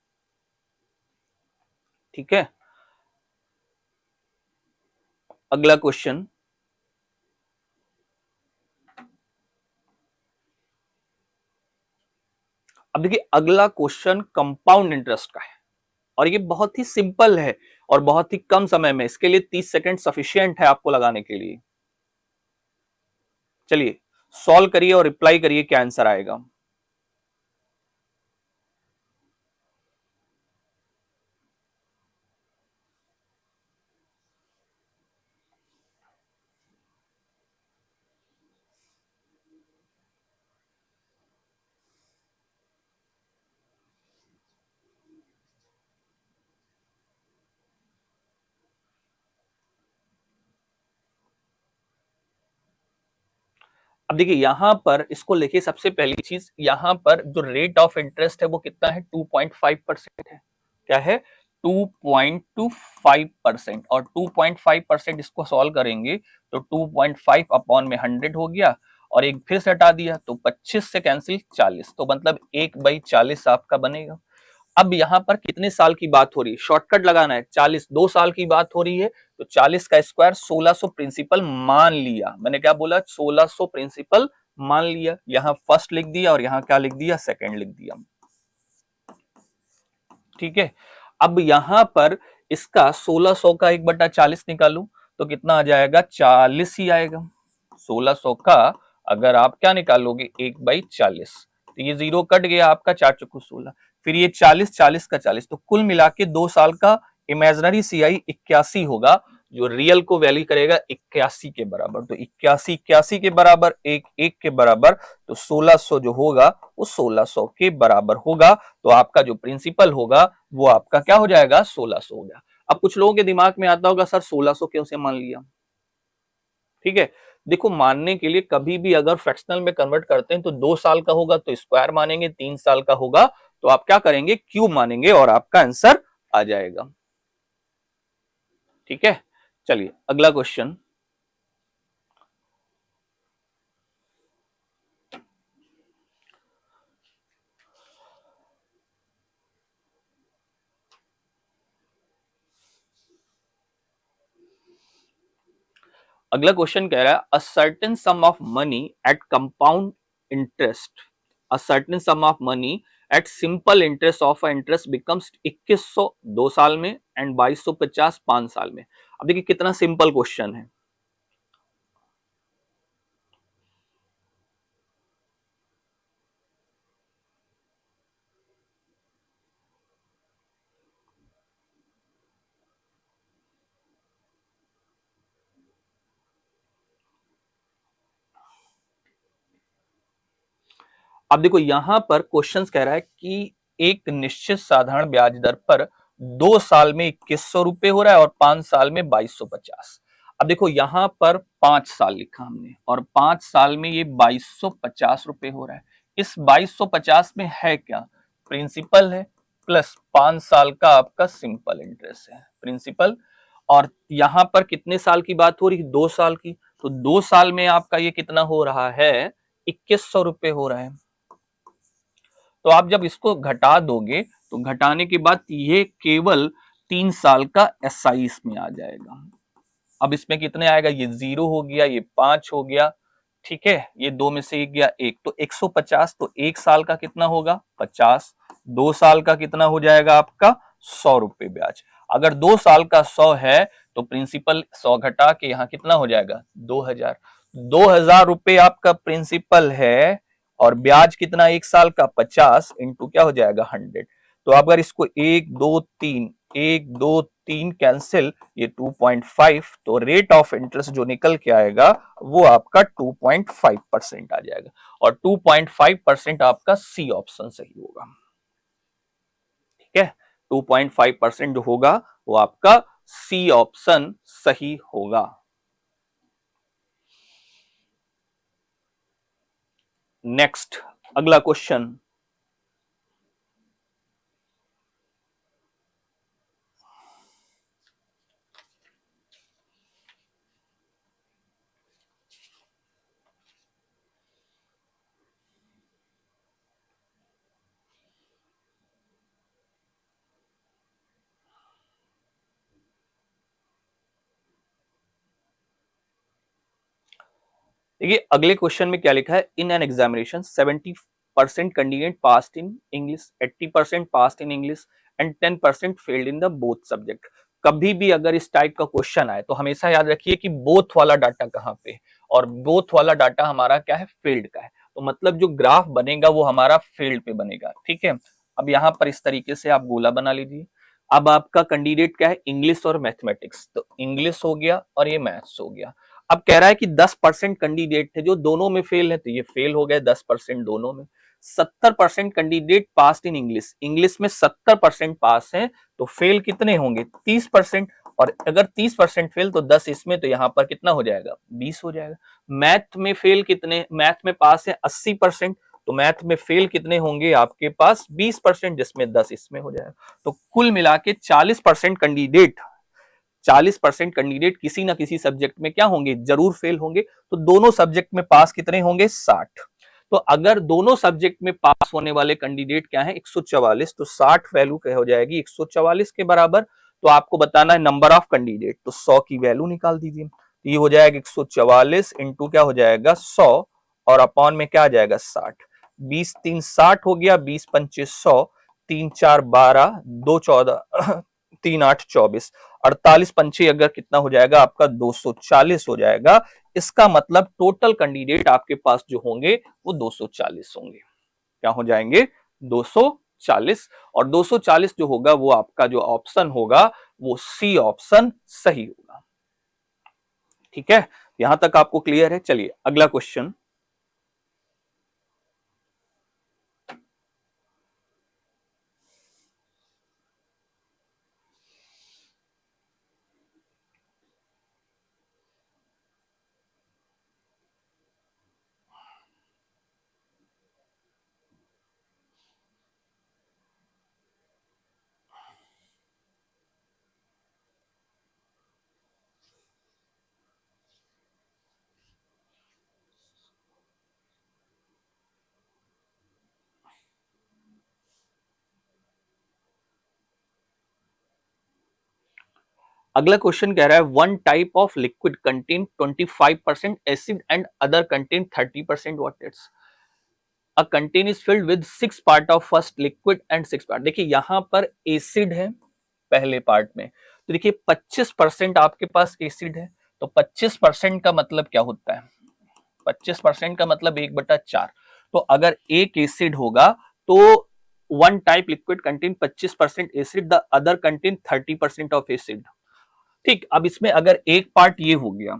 ठीक है, अगला क्वेश्चन। अब देखिए अगला क्वेश्चन कंपाउंड इंटरेस्ट का है, और ये बहुत ही सिंपल है और बहुत ही कम समय में, इसके लिए 30 सेकंड सफिशिएंट है आपको लगाने के लिए। चलिए सॉल्व करिए और रिप्लाई करिए क्या आंसर आएगा। अब देखिए यहां पर इसको लेके सबसे पहली चीज, यहां पर जो रेट ऑफ इंटरेस्ट है वो कितना है, 2.5% है। क्या है, 2.25%, और 2.5% इसको सॉल्व करेंगे तो 2.5 अपॉन में 100 हो गया, और एक फिर से हटा दिया तो 25 से कैंसिल 40, तो मतलब 1/40 आपका बनेगा। अब यहाँ पर कितने साल की बात हो रही है, शॉर्टकट लगाना है, 40 2 साल की बात हो रही है, तो 40 का स्क्वायर 1600 प्रिंसिपल मान लिया। मैंने क्या बोला, 1600 प्रिंसिपल मान लिया। यहाँ फर्स्ट लिख दिया और यहाँ क्या लिख दिया, सेकंड लिख दिया। ठीक है, अब यहां पर इसका 1600 का 1/40 निकालू तो कितना आ जाएगा, 40 ही आएगा। 1600 का अगर आप क्या निकालोगे, 1/40, तो ये जीरो कट गया आपका, 4 चौको 16, फिर ये 40 40 का 40, तो कुल मिला के 2 साल का इमेजिनरी सीआई 81 होगा, जो रियल को वैल्यू करेगा 81 के बराबर। तो 81 81 के बराबर, 1 1 के बराबर, तो 1600 जो होगा वो 1600 के बराबर होगा। तो आपका जो प्रिंसिपल होगा वो आपका क्या हो जाएगा, 1600 हो गया। अब कुछ लोगों के दिमाग में आता होगा, सर 1600 क्यों से मान लिया। ठीक है, देखो मानने के लिए कभी भी अगर फ्रैक्शनल में कन्वर्ट करते हैं तो 2 साल का होगा तो स्क्वायर मानेंगे, 3 साल का होगा तो आप क्या करेंगे, क्यूब मानेंगे, और आपका आंसर आ जाएगा। ठीक है, चलिए अगला क्वेश्चन। अगला क्वेश्चन कह रहा है, a certain some of money at compound interest, a certain some of money at simple interest of interest becomes 2100 2 साल में एंड 2250 5 साल में। अब देखिए कितना सिंपल क्वेश्चन है। अब देखो यहां पर क्वेश्चन कह रहा है कि एक निश्चित साधारण ब्याज दर पर 2 साल में 2100 रुपए हो रहा है और 5 साल में 2250। अब देखो यहां पर 5 साल लिखा हमने और 5 साल में ये 2250 रुपए हो रहा है। इस 2250 में है क्या, प्रिंसिपल है प्लस 5 साल का आपका सिंपल इंटरेस्ट है, प्रिंसिपल। और यहां पर कितने साल की बात हो रही है, 2 साल की, तो 2 साल में आपका ये कितना हो रहा है, 2100 रुपए हो रहा है। तो आप जब इसको घटा दोगे तो घटाने के बाद ये केवल 3 साल का एसआई इसमें आ जाएगा। अब इसमें कितने आएगा, ये 0 हो गया, ये 5 हो गया, ठीक है, ये 2 में से 1 गया 1, तो 150। तो 1 साल का कितना होगा 50, 2 साल का कितना हो जाएगा आपका 100 रुपए ब्याज। अगर 2 साल का 100 है तो प्रिंसिपल 100 घटा के यहाँ कितना हो जाएगा 2000। 2000 रुपए आपका प्रिंसिपल है और ब्याज कितना 1 साल का 50 इंटू क्या हो जाएगा 100। तो अगर इसको 1 2 3 1 2 3 कैंसिल, ये 2.5, तो रेट ऑफ इंटरेस्ट जो निकल के आएगा वो आपका 2.5% आ जाएगा और 2.5% आपका सी ऑप्शन सही होगा। ठीक है, 2.5% जो होगा वो आपका सी ऑप्शन सही होगा। नेक्स्ट, अगला क्वेश्चन, देखिए अगले क्वेश्चन में क्या लिखा है, in an examination 70% candidate passed in English, 80% passed in English and 10% failed in the both subject. कभी भी अगर इस टाइप का क्वेश्चन आए तो हमेशा याद रखिए कि बोथ वाला डाटा कहाँ पे, और बोथ वाला डाटा हमारा क्या है, फील्ड का है, तो मतलब जो ग्राफ बनेगा वो हमारा फील्ड पे बनेगा। ठीक है, अब यहाँ पर इस तरीके से आप गोला बना लीजिए। अब आपका कैंडिडेट क्या है, इंग्लिश और मैथमेटिक्स, तो इंग्लिश हो गया और ये मैथ्स हो गया। अब कह रहा है कि 10% कैंडिडेट थे जो दोनों में फेल है, तो ये फेल हो गए 10% दोनों में। 70% candidate pass in English, English में 70% पास हैं, तो फेल कितने होंगे 30%, और अगर 30% फेल तो 10 इसमें, तो यहाँ पर कितना हो जाएगा 20 हो जाएगा। मैथ में फेल कितने, मैथ में पास है 80%, तो मैथ में फेल कितने होंगे आपके पास 20%, जिसमें 10 इसमें हो जाएगा। तो कुल मिला के 40% कैंडिडेट किसी ना किसी सब्जेक्ट में क्या होंगे, जरूर फेल होंगे। तो दोनों सब्जेक्ट में पास कितने होंगे 60। तो अगर दोनों सब्जेक्ट में पास होने वाले कैंडिडेट क्या है 144, तो 60 वैल्यू क्या हो जाएगी 144 के बराबर। तो आपको बताना है नंबर ऑफ कैंडिडेट, तो 100 की वैल्यू निकाल दीजिए। तो ये हो जाएगा 144 इंटू क्या हो जाएगा 100 और अपॉन में क्या आ जाएगा 60। 20 3 60 हो गया, 20 पंचे 100, 3 4 12, 2 14 3 8 24, 48 पंचे अगर कितना हो जाएगा आपका 240 हो जाएगा। इसका मतलब टोटल कैंडिडेट आपके पास जो होंगे वो 240 होंगे। क्या हो जाएंगे 240, और 240 जो होगा वो आपका जो ऑप्शन होगा वो सी ऑप्शन सही होगा। ठीक है, यहां तक आपको क्लियर है। चलिए अगला क्वेश्चन, अगला क्वेश्चन कह रहा है one type of liquid contain 25% acid and other contain 30%, what it's. A contain is filled with 6 part of first liquid and 6 part. देखिए यहां पर एसिड है पहले पार्ट में, तो देखिए 25% आपके पास एसिड है, तो 25% का मतलब क्या होता है, 25% का मतलब 1/4। तो अगर एक एसिड होगा तो one type liquid contain 25% acid, the other contain 30% of acid. ठीक, अब इसमें अगर एक पार्ट ये हो गया,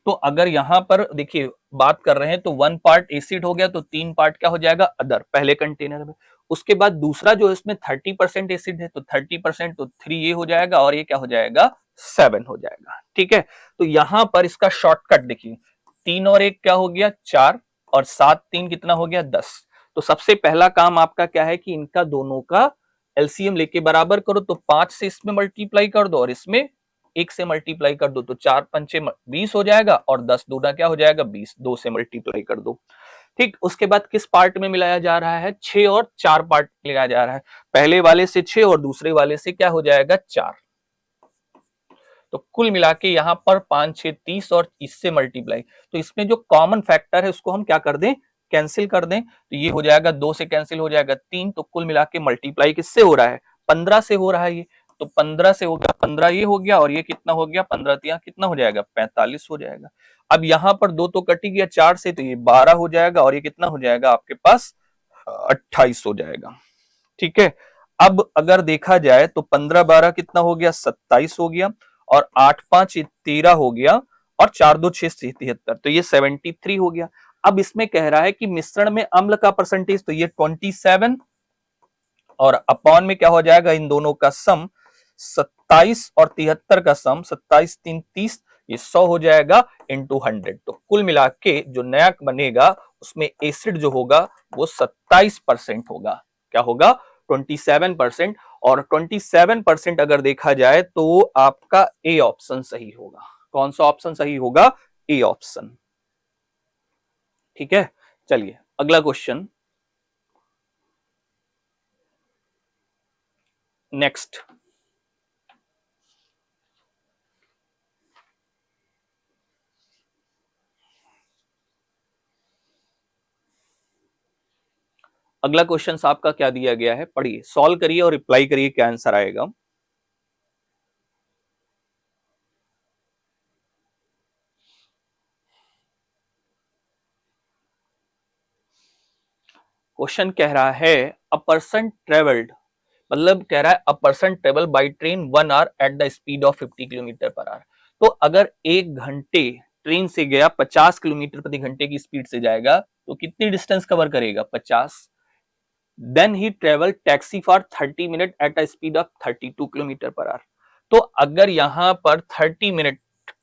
तो अगर यहां पर देखिए बात कर रहे हैं तो 1 पार्ट एसिड हो गया, तो 3 पार्ट क्या हो जाएगा अदर पहले कंटेनर में। उसके बाद दूसरा जो इसमें 30% एसिड है, तो 30%, तो 3 ये हो जाएगा और ये क्या हो जाएगा 7 हो जाएगा। ठीक है, तो यहां पर इसका शॉर्टकट देखिए, 3 और 1 क्या हो गया 4, और 7 3 कितना हो गया 10। तो सबसे पहला काम आपका क्या है कि इनका दोनों का एलसीएम लेके बराबर करो, तो 5 से इसमें मल्टीप्लाई कर दो और इसमें 1 से मल्टीप्लाई कर दो, तो 4 पंचे 20 हो जाएगा, और 10 दूना क्या हो जाएगा 20, 2 से मल्टीप्लाई कर दो। ठीक, उसके बाद किस पार्ट में मिलाया जा रहा है, 6 और 4 पार्ट मिलाया जा रहा है, पहले वाले से 6 और दूसरे वाले से क्या हो जाएगा 4। तो कुल मिला के यहाँ पर 5 6 30 और इससे मल्टीप्लाई, तो इसमें जो कॉमन फैक्टर है उसको हम क्या कर दें, कैंसिल कर दें, तो ये हो जाएगा 2 से कैंसिल हो जाएगा 3, तो कुल मिला के मल्टीप्लाई किससे हो रहा है, 15 से हो रहा है ये, तो 15 से हो गया, 15 ये हो गया और ये कितना हो गया, 15 यहाँ कितना हो जाएगा 45 हो जाएगा। अब यहाँ पर 2 तो कट ही गया 4 से, तो ये 12 हो जाएगा और ये कितना हो जाएगा आपके पास 28 हो जाएगा। ठीक है, अब अगर देखा जाए तो 15 12 कितना हो गया 27 हो गया, और 8 5 13 हो गया, और 4 2 6 73, तो ये 73 हो गया। अब इसमें कह रहा है कि मिश्रण में अम्ल का परसेंटेज, तो ये 27 और अपॉन में क्या हो जाएगा इन दोनों का सम, 27 और 73 का सम, 27 3 30, ये 100 हो जाएगा इंटू 100। तो कुल मिला के जो नया बनेगा उसमें एसिड जो होगा वो 27% होगा। क्या होगा 27%, और 27% अगर देखा जाए तो आपका ए ऑप्शन सही होगा। कौन सा ऑप्शन सही होगा, ए ऑप्शन। ठीक है, चलिए अगला क्वेश्चन नेक्स्ट। अगला क्वेश्चन आपका क्या दिया गया है, पढ़िए, सॉल्व करिए और रिप्लाई करिए क्या आंसर आएगा। क्वेश्चन कह रहा है अ पर्सन ट्रेवल्ड, मतलब कह रहा है a person travel by train 1 hour at the speed of 50 kilometre per hour. तो अगर 1 घंटे ट्रेन से गया 50 किलोमीटर प्रति घंटे की स्पीड से जाएगा तो कितनी डिस्टेंस कवर करेगा 50। Then he travel taxi for 30 minute at a speed of 32 kilometre per hour. तो अगर यहां पर 30 मिनट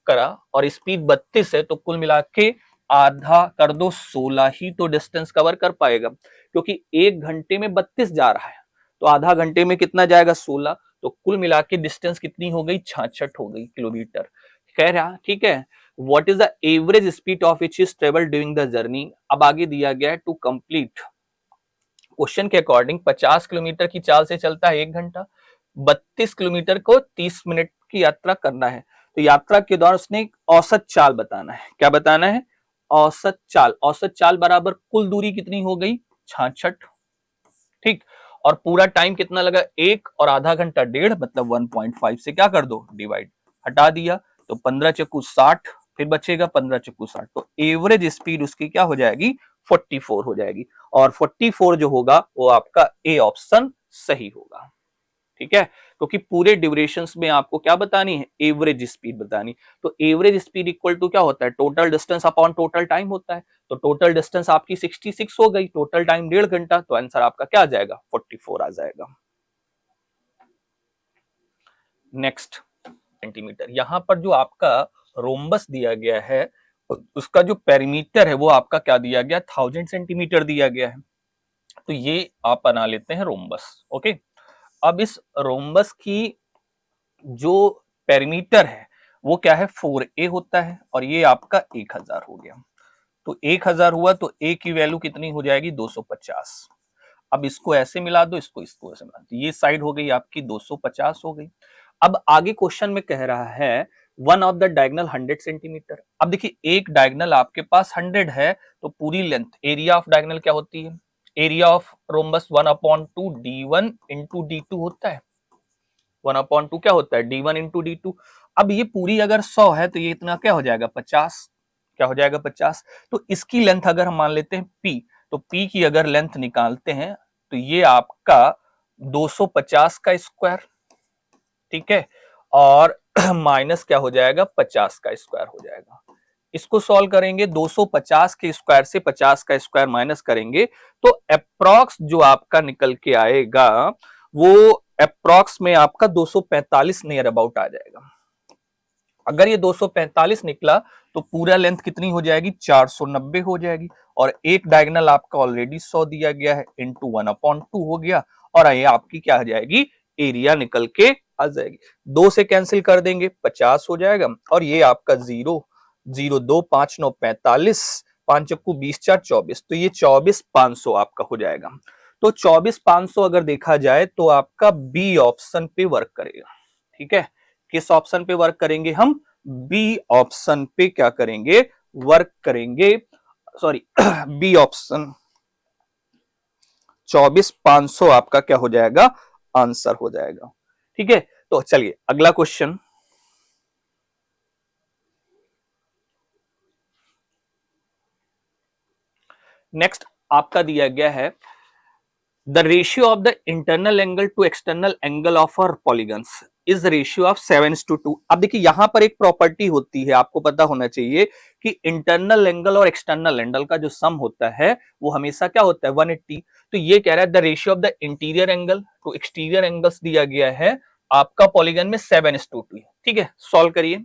करा और स्पीड 32 है, तो कुल मिला के आधा कर दो 16 ही तो डिस्टेंस कवर कर पाएगा, क्योंकि 1 घंटे में 32 जा रहा है, तो आधा घंटे में कितना जाएगा 16, तो कुल मिला के डिस्टेंस कितनी हो गई 66 हो गई किलोमीटर। कह रहा ठीक है, what is the average speed of which is travel during the journey. अब आगे दिया गया है टू कंप्लीट, क्वेश्चन के अकॉर्डिंग 50 किलोमीटर की चाल से चलता है 1 घंटा, 32 किलोमीटर को 30 मिनट की यात्रा करना है, तो यात्रा के दौरान उसने एक औसत चाल बताना है। क्या बताना है, औसत चाल। औसत चाल बराबर कुल दूरी कितनी हो गई 66। ठीक, और पूरा टाइम कितना लगा 1 और आधा घंटा 1.5, मतलब 1.5 से क्या कर दो डिवाइड, हटा दिया, तो 15 चक्कू 60, फिर बचेगा 15 चक्कू 60, तो एवरेज स्पीड उसकी क्या हो जाएगी 44 हो जाएगी, और 44 जो होगा वो आपका ए ऑप्शन सही होगा। ठीक है, क्योंकि पूरे ड्यूरेशन में आपको क्या बतानी है, एवरेज स्पीड बतानी। तो एवरेज स्पीड इक्वल टू क्या होता है, total distance upon total time होता है, तो टोटल डिस्टेंस आपकी 66 हो गई, टोटल टाइम 1.5 घंटा, तो आंसर आपका क्या आ जाएगा 44 आ जाएगा। नेक्स्ट सेंटीमीटर, यहां पर जो आपका रोम्बस दिया गया है उसका जो पेरीमीटर है वो आपका क्या दिया गया 1000 सेंटीमीटर दिया गया है, तो ये आप बना लेते हैं रोम्बस। ओके, अब इस रोम्बस की जो पेरीमीटर है वो क्या है 4a होता है, और ये आपका 1000 हो गया, तो 1000 हुआ तो a की वैल्यू कितनी हो जाएगी 250। अब इसको ऐसे मिला दो, इसको इसको ऐसे मिला दो, ये साइड हो गई आपकी 250 हो गई। अब आगे क्वेश्चन में कह रहा है one of the diagonal 100 centimetre. अब देखिए एक डायगोनल आपके पास 100 है, तो पूरी लेंथ, एरिया ऑफ डायगोनल क्या होती है, area of rhombus 1/2 d1 into d2 होता है, 1/2 क्या होता है d1 इंटू d2। अब ये पूरी अगर 100 है तो ये इतना क्या हो जाएगा 50, क्या हो जाएगा 50। तो इसकी लेंथ अगर हम मान लेते हैं p, तो p की अगर लेंथ निकालते हैं तो ये आपका 250 का स्क्वायर, ठीक है, और माइनस क्या हो जाएगा 50 का स्क्वायर हो जाएगा। इसको सॉल्व करेंगे 250 के स्क्वायर से 50 का स्क्वायर माइनस करेंगे तो अप्रॉक्स जो आपका निकल के आएगा वो अप्रॉक्स में आपका 245 नियर अबाउट आ जाएगा। अगर ये 245 निकला तो पूरा लेंथ कितनी हो जाएगी 490 हो जाएगी, और एक डायगोनल आपका ऑलरेडी 100 दिया गया है इंटू 1/2 हो गया, और ये आपकी क्या आ जाएगी एरिया निकल के आ जाएगी। 2 से कैंसिल कर देंगे 50 हो जाएगा, और ये आपका 0 0 2 5 9 45, 5 चक्कू 20 4 24, तो ये 24,500 आपका हो जाएगा। तो 24,500 अगर देखा जाए तो आपका बी ऑप्शन पे वर्क करेगा। ठीक है, किस ऑप्शन पे वर्क करेंगे हम? बी ऑप्शन पे क्या करेंगे? वर्क करेंगे, सॉरी बी ऑप्शन। 24,500 आपका क्या हो जाएगा? आंसर हो जाएगा। ठीक है, तो चलिए अगला क्वेश्चन। नेक्स्ट आपका दिया गया है the ratio of the internal angle to external angle of a polygons is ratio of 7:2। अब देखिए यहां पर एक प्रॉपर्टी होती है, आपको पता होना चाहिए कि इंटरनल एंगल और एक्सटर्नल एंगल का जो सम होता है वो हमेशा क्या होता है? 180। तो ये कह रहा है the ratio of the interior angle to exterior angles दिया गया है आपका पॉलीगन में 7:2। ठीक है, सॉल्व करिए।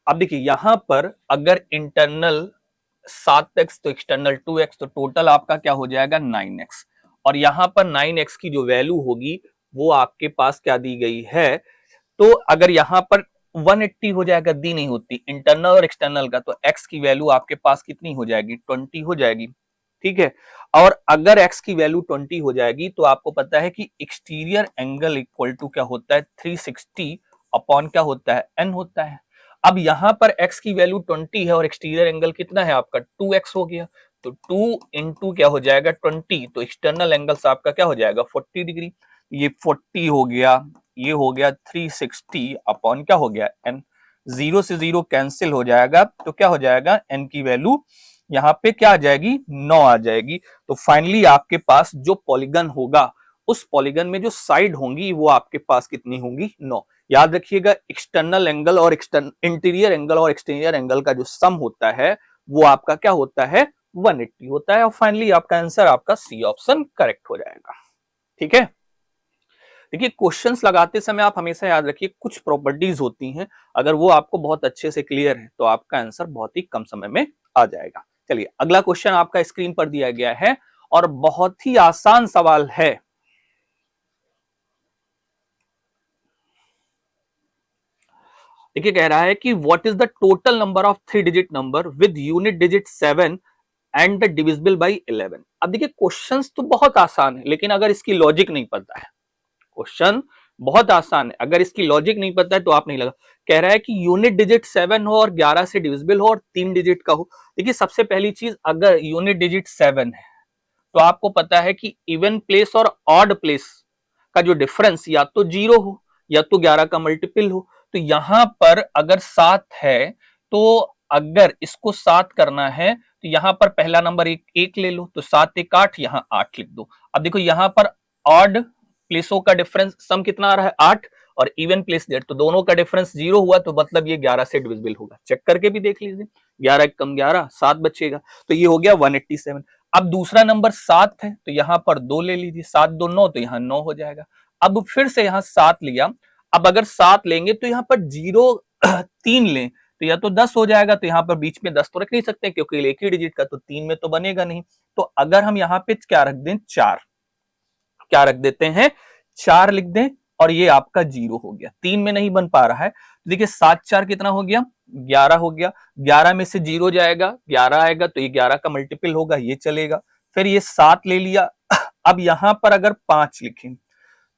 अब देखिए यहां पर अगर इंटरनल 7x तो एक्सटर्नल 2x, तो टोटल आपका क्या हो जाएगा? 9x। और यहां पर 9x की जो वैल्यू होगी वो आपके पास क्या दी गई है? तो अगर यहां पर 180 हो जाएगा, दी नहीं होती इंटरनल और एक्सटर्नल का, तो x की वैल्यू आपके पास कितनी हो जाएगी? 20 हो जाएगी। ठीक है, और अगर x की वैल्यू 20 हो जाएगी तो आपको पता है कि एक्सटीरियर एंगल इक्वल टू क्या होता है? 360 अपॉन क्या होता है? n होता है। अब यहां पर x की वैल्यू 20 है और एक्सटीरियर एंगल कितना है आपका? 2x हो गया। तो 2 इंटू क्या हो जाएगा? 20, तो एक्सटर्नल एंगल्स आपका क्या हो जाएगा? 40 डिग्री। ये 40 हो गया, ये हो गया 360 अपॉन क्या हो गया? n। 0 से 0 कैंसिल हो जाएगा, तो क्या हो जाएगा? n की वैल्यू यहाँ पे क्या आ जाएगी? 9 आ जाएगी। तो फाइनली आपके पास जो पॉलीगन होगा उस पॉलीगन में जो साइड होंगी वो आपके पास कितनी होंगी? 9। याद रखिएगा एक्सटर्नल एंगल और इंटीरियर एंगल और एक्सटीरियर एंगल का जो सम होता है वो आपका क्या होता है? 180 होता है। और फाइनली आपका आंसर आपका सी ऑप्शन करेक्ट हो जाएगा। ठीक है, देखिए क्वेश्चंस लगाते समय आप हमेशा याद रखिए कुछ प्रॉपर्टीज होती हैं, अगर वो आपको बहुत अच्छे से क्लियर है तो आपका आंसर बहुत ही कम समय में आ जाएगा। चलिए अगला क्वेश्चन आपका स्क्रीन पर दिया गया है और बहुत ही आसान सवाल है। देखिए कह रहा है कि what is the total number of 3 digit number with unit digit 7 and the divisible by 11। अब देखिए क्वेश्चंस तो बहुत आसान है, लेकिन अगर इसकी लॉजिक नहीं पता है, क्वेश्चन बहुत आसान है, अगर इसकी लॉजिक नहीं पता है तो आप नहीं लगा। कह रहा है कि यूनिट डिजिट 7 हो और 11 से डिविजिबल हो और 3 डिजिट का हो। देखिए सबसे पहली चीज, अगर यूनिट डिजिट 7 है तो आपको पता है कि इवन प्लेस और ऑड प्लेस का जो डिफरेंस या तो 0 हो या तो 11 का मल्टीपल हो। तो यहां पर अगर 7 है तो अगर इसको 7 करना है तो यहां पर पहला नंबर एक ले लो, तो 7 1 8, यहां 8 लिख दो। अब देखो यहां पर ऑड प्लेसों का डिफरेंस सम कितना आ रहा है? 8, और इवन प्लेस डेट, तो दोनों का डिफरेंस 0 हुआ, तो मतलब ये 11 से डिविजिबल होगा। चेक करके भी देख लीजिए, 11 कम 11 7 बचेगा, तो ये हो गया 187। अब दूसरा नंबर 7 है तो यहां पर 2 ले लीजिए, 7 2 9, तो यहां 9 हो जाएगा। अब फिर से यहां 7 लिया, अब अगर 7 लेंगे तो यहां पर 0 3 लें तो या तो 10 हो जाएगा, तो यहां पर बीच में 10 तो रख नहीं सकते क्योंकि एक ही डिजिट का, तो 3 में तो बनेगा नहीं। तो अगर हम यहाँ पे क्या रख दें? 4, क्या रख देते हैं? 4 लिख दें, और ये आपका 0 हो गया, 3 में नहीं बन पा रहा है। तो देखिए 7 4 कितना हो गया? 11 हो गया। 11 में से 0 जाएगा, 11 आएगा, तो ये 11 का मल्टीपल होगा, ये चलेगा। फिर ये 7 ले लिया। अब यहां पर अगर 5 लिखें,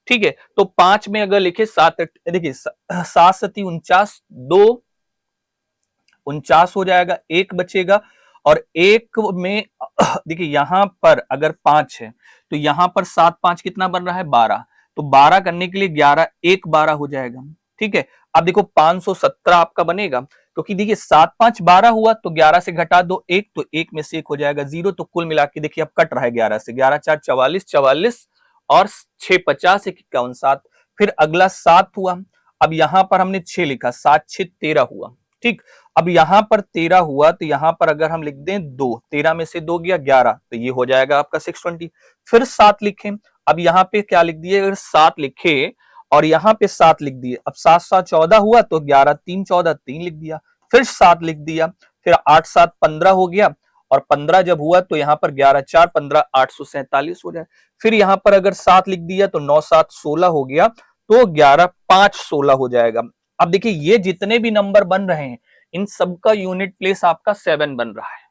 ठीक है, तो 5 में अगर लिखे 7, देखिए 7 7 49, 2 49 हो जाएगा, एक बचेगा। और एक में देखिए यहां पर अगर 5 है तो यहां पर 7 5 कितना बन रहा है? 12। तो 12 करने के लिए 11 1 12 हो जाएगा। ठीक है, अब देखो 517 आपका बनेगा, क्योंकि देखिए 7 5 12 हुआ, तो 11 से घटा दो 1, तो 1 में से 1 हो जाएगा 0। तो कुल मिला के देखिए अब कट रहा है 11 से, 11 4 44 44 और 6 50 1 51 7। फिर अगला 7 हुआ, अब यहां पर हमने 6 लिखा, 7 6 13 हुआ। ठीक, अब यहां पर 13 हुआ, तो यहां पर अगर हम लिख दें 2, 13 में से 2 गया 11, तो ये हो जाएगा आपका 620। फिर 7 लिखें, अब यहाँ पे क्या लिख दिए, अगर 7 लिखे और यहाँ पे 7 लिख दिए, अब 7 7 14 हुआ तो 11 3 14, 3 लिख दिया, फिर 7 लिख दिया, फिर 8 7 15 हो गया, और 15 जब हुआ तो यहाँ पर 11 4 15 847 हो जाए। फिर यहाँ पर अगर 7 लिख दिया तो 9 7 16 हो गया, तो 11 5 16 हो जाएगा। अब देखिए ये जितने भी नंबर बन रहे हैं इन सबका यूनिट प्लेस आपका 7 बन रहा है।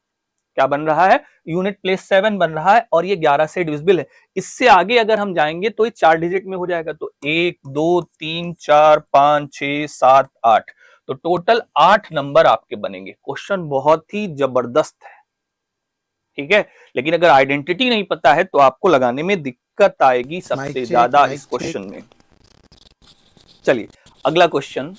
क्या बन रहा है, यूनिट प्लेस 7 बन रहा है, और ये 11 से डिविजिबल है। इससे आगे अगर हम जाएंगे तो ये 4 डिजिट में हो जाएगा, तो 1 2 3 4 5 6 7 8, तो टोटल 8 नंबर आपके बनेंगे। क्वेश्चन बहुत ही जबरदस्त है, ठीक है, लेकिन अगर आइडेंटिटी नहीं पता है तो आपको लगाने में दिक्कत आएगी सबसे ज्यादा इस क्वेश्चन में। चलिए अगला क्वेश्चन,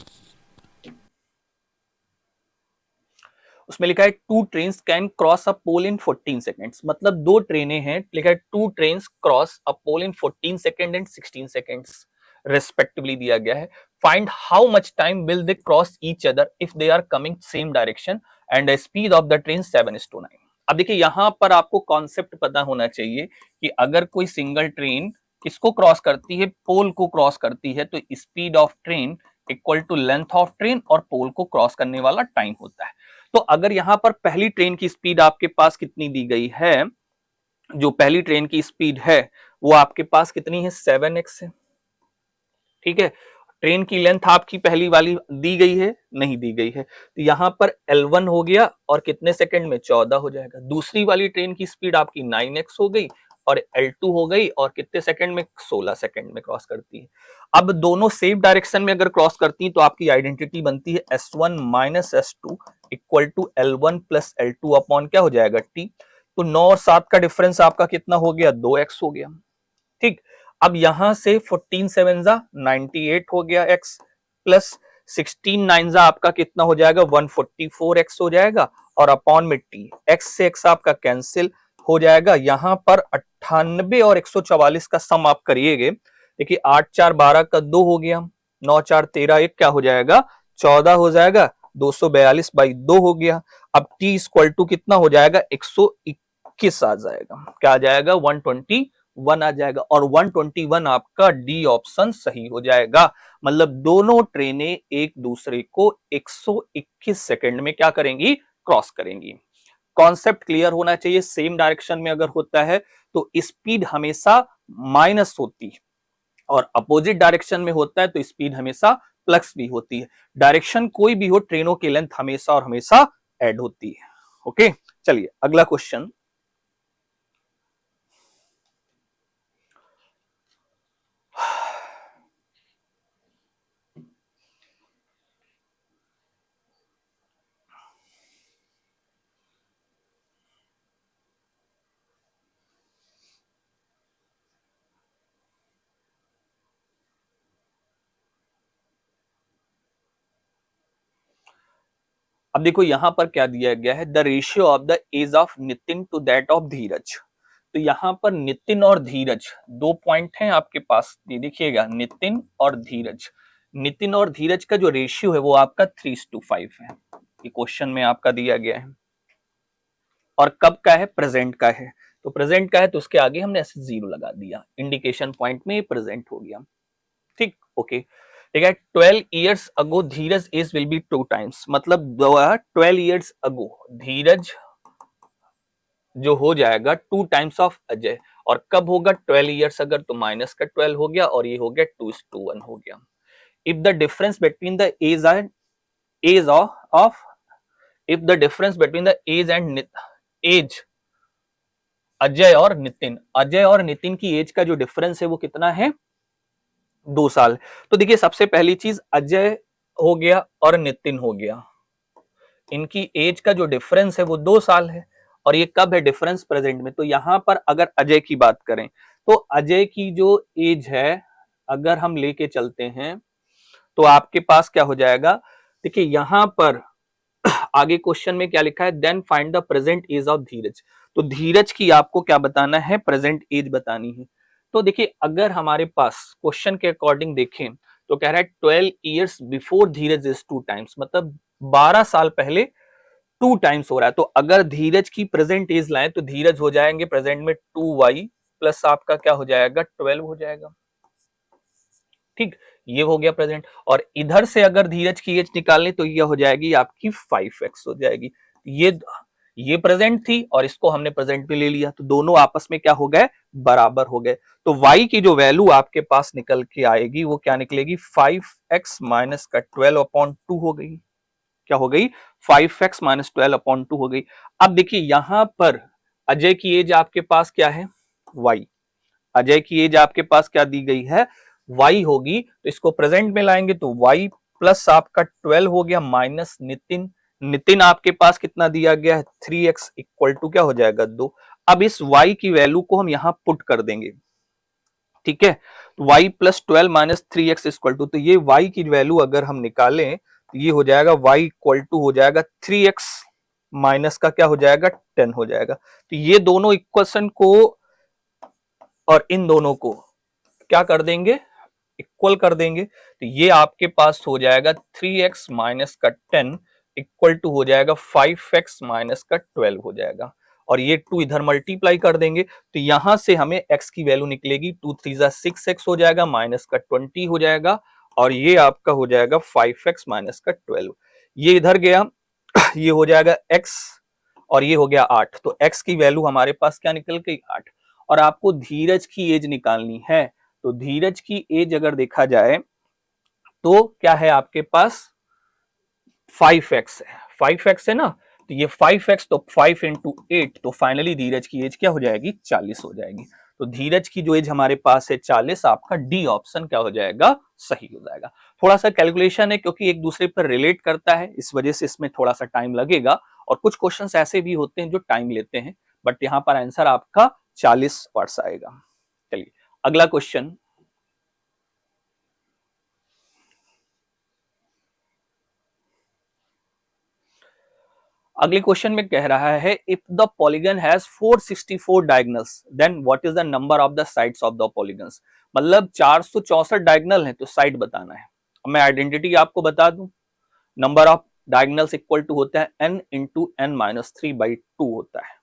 उसमें लिखा है 2 trains can cross a pole in 14 seconds, मतलब 2 ट्रेनें हैं, लिखा है 2 trains cross a pole in 14 second and 16 seconds respectively दिया गया है। Find how much time will they cross each other if they are coming same direction and the speed of the train 7:9। अब देखिए यहां पर आपको कॉन्सेप्ट पता होना चाहिए कि अगर कोई सिंगल ट्रेन किसको क्रॉस करती है, पोल को क्रॉस करती है, तो speed of train equal to length of train और पोल को क्रॉस करने वाला टाइम होता है। तो अगर यहां पर पहली ट्रेन की स्पीड आपके पास कितनी दी गई है, जो पहली ट्रेन की स्पीड है वो आपके पास कितनी है, 7x है, ठीक है। ट्रेन की लेंथ आपकी पहली वाली दी गई है, नहीं दी गई है, तो यहां पर L1 हो गया और कितने सेकंड में 14 हो जाएगा। दूसरी वाली ट्रेन की स्पीड आपकी 9x हो गई और L2 हो गई, और कितने सेकंड में, 16 सेकंड में क्रॉस करती है। अब दोनों सेम डायरेक्शन में अगर क्रॉस करती है तो आपकी आइडेंटिटी बनती है S1 minus S2 equal to L1 plus L2 upon क्या हो जाएगा, T। तो 9 और 7 का डिफरेंस आपका कितना हो गया, 2x हो गया, ठीक। अब यहां से 14 7 जा 98 हो गया x, प्लस 16 9 जा आपका कितना हो जाएगा, 144x हो जाएगा, और अपॉन में t, x से x आपका कैंसिल हो जाएगा। यहां पर 98 और 144 का सम आप करिएगे, देखिए 8 4 12 का 2 हो गया, 9 4 13 1 क्या हो जाएगा, 14 हो जाएगा, 242 बाई 2 हो गया। अब t इक्वल टू कितना हो जाएगा, 121 आ जाएगा, क्या आ जाएगा, 121 आ जाएगा, और 121 आपका डी ऑप्शन सही हो जाएगा। मतलब दोनों ट्रेनें एक दूसरे को 121 सेकंड में क्या करेंगी, क्रॉस करेंगी। कॉन्सेप्ट क्लियर होना चाहिए, सेम डायरेक्शन में अगर होता है तो स्पीड हमेशा माइनस होती है, और अपोजिट डायरेक्शन में होता है तो स्पीड हमेशा प्लस भी होती है। डायरेक्शन कोई भी हो, ट्रेनों की लेंथ हमेशा और हमेशा ऐड होती है। ओके, चलिए अगला क्वेश्चन, अब देखो यहां पर क्या दिया गया है, the ratio of the age of Nitin to that of Dhiraj. तो यहां पर नितिन और धीरज 2 पॉइंट हैं आपके पास, ये देखिएगा नितिन और धीरज। नितिन और धीरज का जो रेशियो है वो आपका 3:5 है, ये क्वेश्चन में आपका दिया गया है। और कब का है, प्रेजेंट का है, तो प्रेजेंट का है तो उसके आगे हमने ऐसे 0 लगा दिया, इंडिकेशन पॉइंट में प्रेजेंट हो गया, ठीक, ओके। ठीक है, 12 years ago Dheeraj age will be 2 times, मतलब 12 ईयर्स अगो धीरज जो हो जाएगा 2 टाइम्स ऑफ अजय, और कब होगा, 12 ईयर्स अगर तो माइनस का 12 हो गया, और ये हो गया 2:1 हो गया। If the difference between the age and age of if the difference between the age and age Ajay और नितिन, अजय और नितिन की एज का जो डिफरेंस है वो कितना है, 2 साल। तो देखिए सबसे पहली चीज अजय हो गया और नितिन हो गया, इनकी एज का जो डिफरेंस है वो 2 साल है, और ये कब है डिफरेंस, प्रेजेंट में। तो यहां पर अगर अजय की बात करें तो अजय की जो एज है अगर हम लेके चलते हैं तो आपके पास क्या हो जाएगा, देखिए यहां पर आगे क्वेश्चन में क्या लिखा है, then find the present age of Dhiraj. तो धीरज की आपको क्या बताना है, प्रेजेंट एज बतानी है। तो देखिए अगर हमारे पास क्वेश्चन के अकॉर्डिंग देखें तो कह रहा है 12 years before Dheeraj is 2 times, मतलब 12 साल पहले 2 टाइम्स हो रहा है। तो अगर धीरज की प्रेजेंट एज लाए तो धीरज हो जाएंगे प्रेजेंट में 2y प्लस आपका क्या हो जाएगा 12 हो जाएगा। ठीक, ये हो गया प्रेजेंट। और इधर से अगर धीरज की एज निकालनी तो ये हो जाएगी आपकी 5x हो जाएगी। ये प्रेजेंट थी और इसको हमने प्रेजेंट में ले लिया, तो दोनों आपस में क्या हो गए, बराबर हो गए। तो y की जो वैल्यू आपके पास निकल के आएगी वो क्या निकलेगी, 5x माइनस का 12/2 हो गई। क्या हो गई, 5x माइनस 12/2 हो गई। अब देखिए यहां पर अजय की एज आपके पास क्या है, y। अजय की एज आपके पास क्या दी गई है, y होगी, तो इसको प्रेजेंट में लाएंगे तो y प्लस आपका 12 हो गया माइनस नितिन। नितिन आपके पास कितना दिया गया है, 3x इक्वल टू क्या हो जाएगा 2। अब इस y की वैल्यू को हम यहां पुट कर देंगे, ठीक है। तो y plus 12 minus 3x equal to, तो ये y की वैल्यू अगर हम निकालें तो ये हो जाएगा y इक्वल टू हो जाएगा 3x माइनस का क्या हो जाएगा 10 हो जाएगा। तो ये दोनों इक्वेशन को और इन दोनों को क्या कर देंगे, इक्वल कर देंगे, तो ये आपके पास हो जाएगा 3x माइनस का 10 इक्वल टू हो जाएगा 5x माइनस का 12 हो जाएगा। और ये 2 इधर मल्टीप्लाई कर देंगे तो यहां से हमें x की वैल्यू निकलेगी 2 3 जा 6x हो जाएगा माइनस का 20 हो जाएगा। और ये आपका हो जाएगा 5x माइनस का 12, ये इधर गया ये हो जाएगा x और ये हो गया 8। तो x की वैल्यू हमारे पास क्या निकल गई 8। और आपको धीरज की एज निकालनी है, तो धीरज की एज अगर देखा जाए तो क्या है आपके पास 5x है, 5x है ना, तो ये 5x तो 5 इंटू 8, तो फाइनली धीरज की एज क्या हो जाएगी 40 हो जाएगी। तो धीरज की जो एज हमारे पास है 40, आपका डी ऑप्शन क्या हो जाएगा, सही हो जाएगा। थोड़ा सा कैलकुलेशन है क्योंकि एक दूसरे पर रिलेट करता है, इस वजह से इसमें थोड़ा सा टाइम लगेगा। और कुछ क्वेश्चंस ऐसे भी होते हैं जो टाइम लेते हैं, बट यहाँ पर आंसर आपका 40 वर्ष आएगा। चलिए अगला क्वेश्चन। अगले क्वेश्चन में कह रहा है if the polygon has 464 diagonals then what is the number of the sides of the polygons. मतलब 464 डायगोनल है तो साइड बताना है। अब मैं आइडेंटिटी आपको बता दूं, number of diagonals equal to होता है n इंटू n माइनस 3/2 होता है।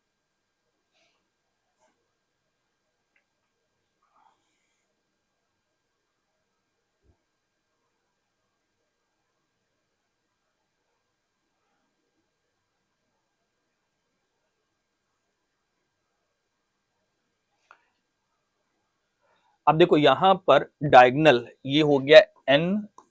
अब देखो यहां पर डायगोनल ये हो गया n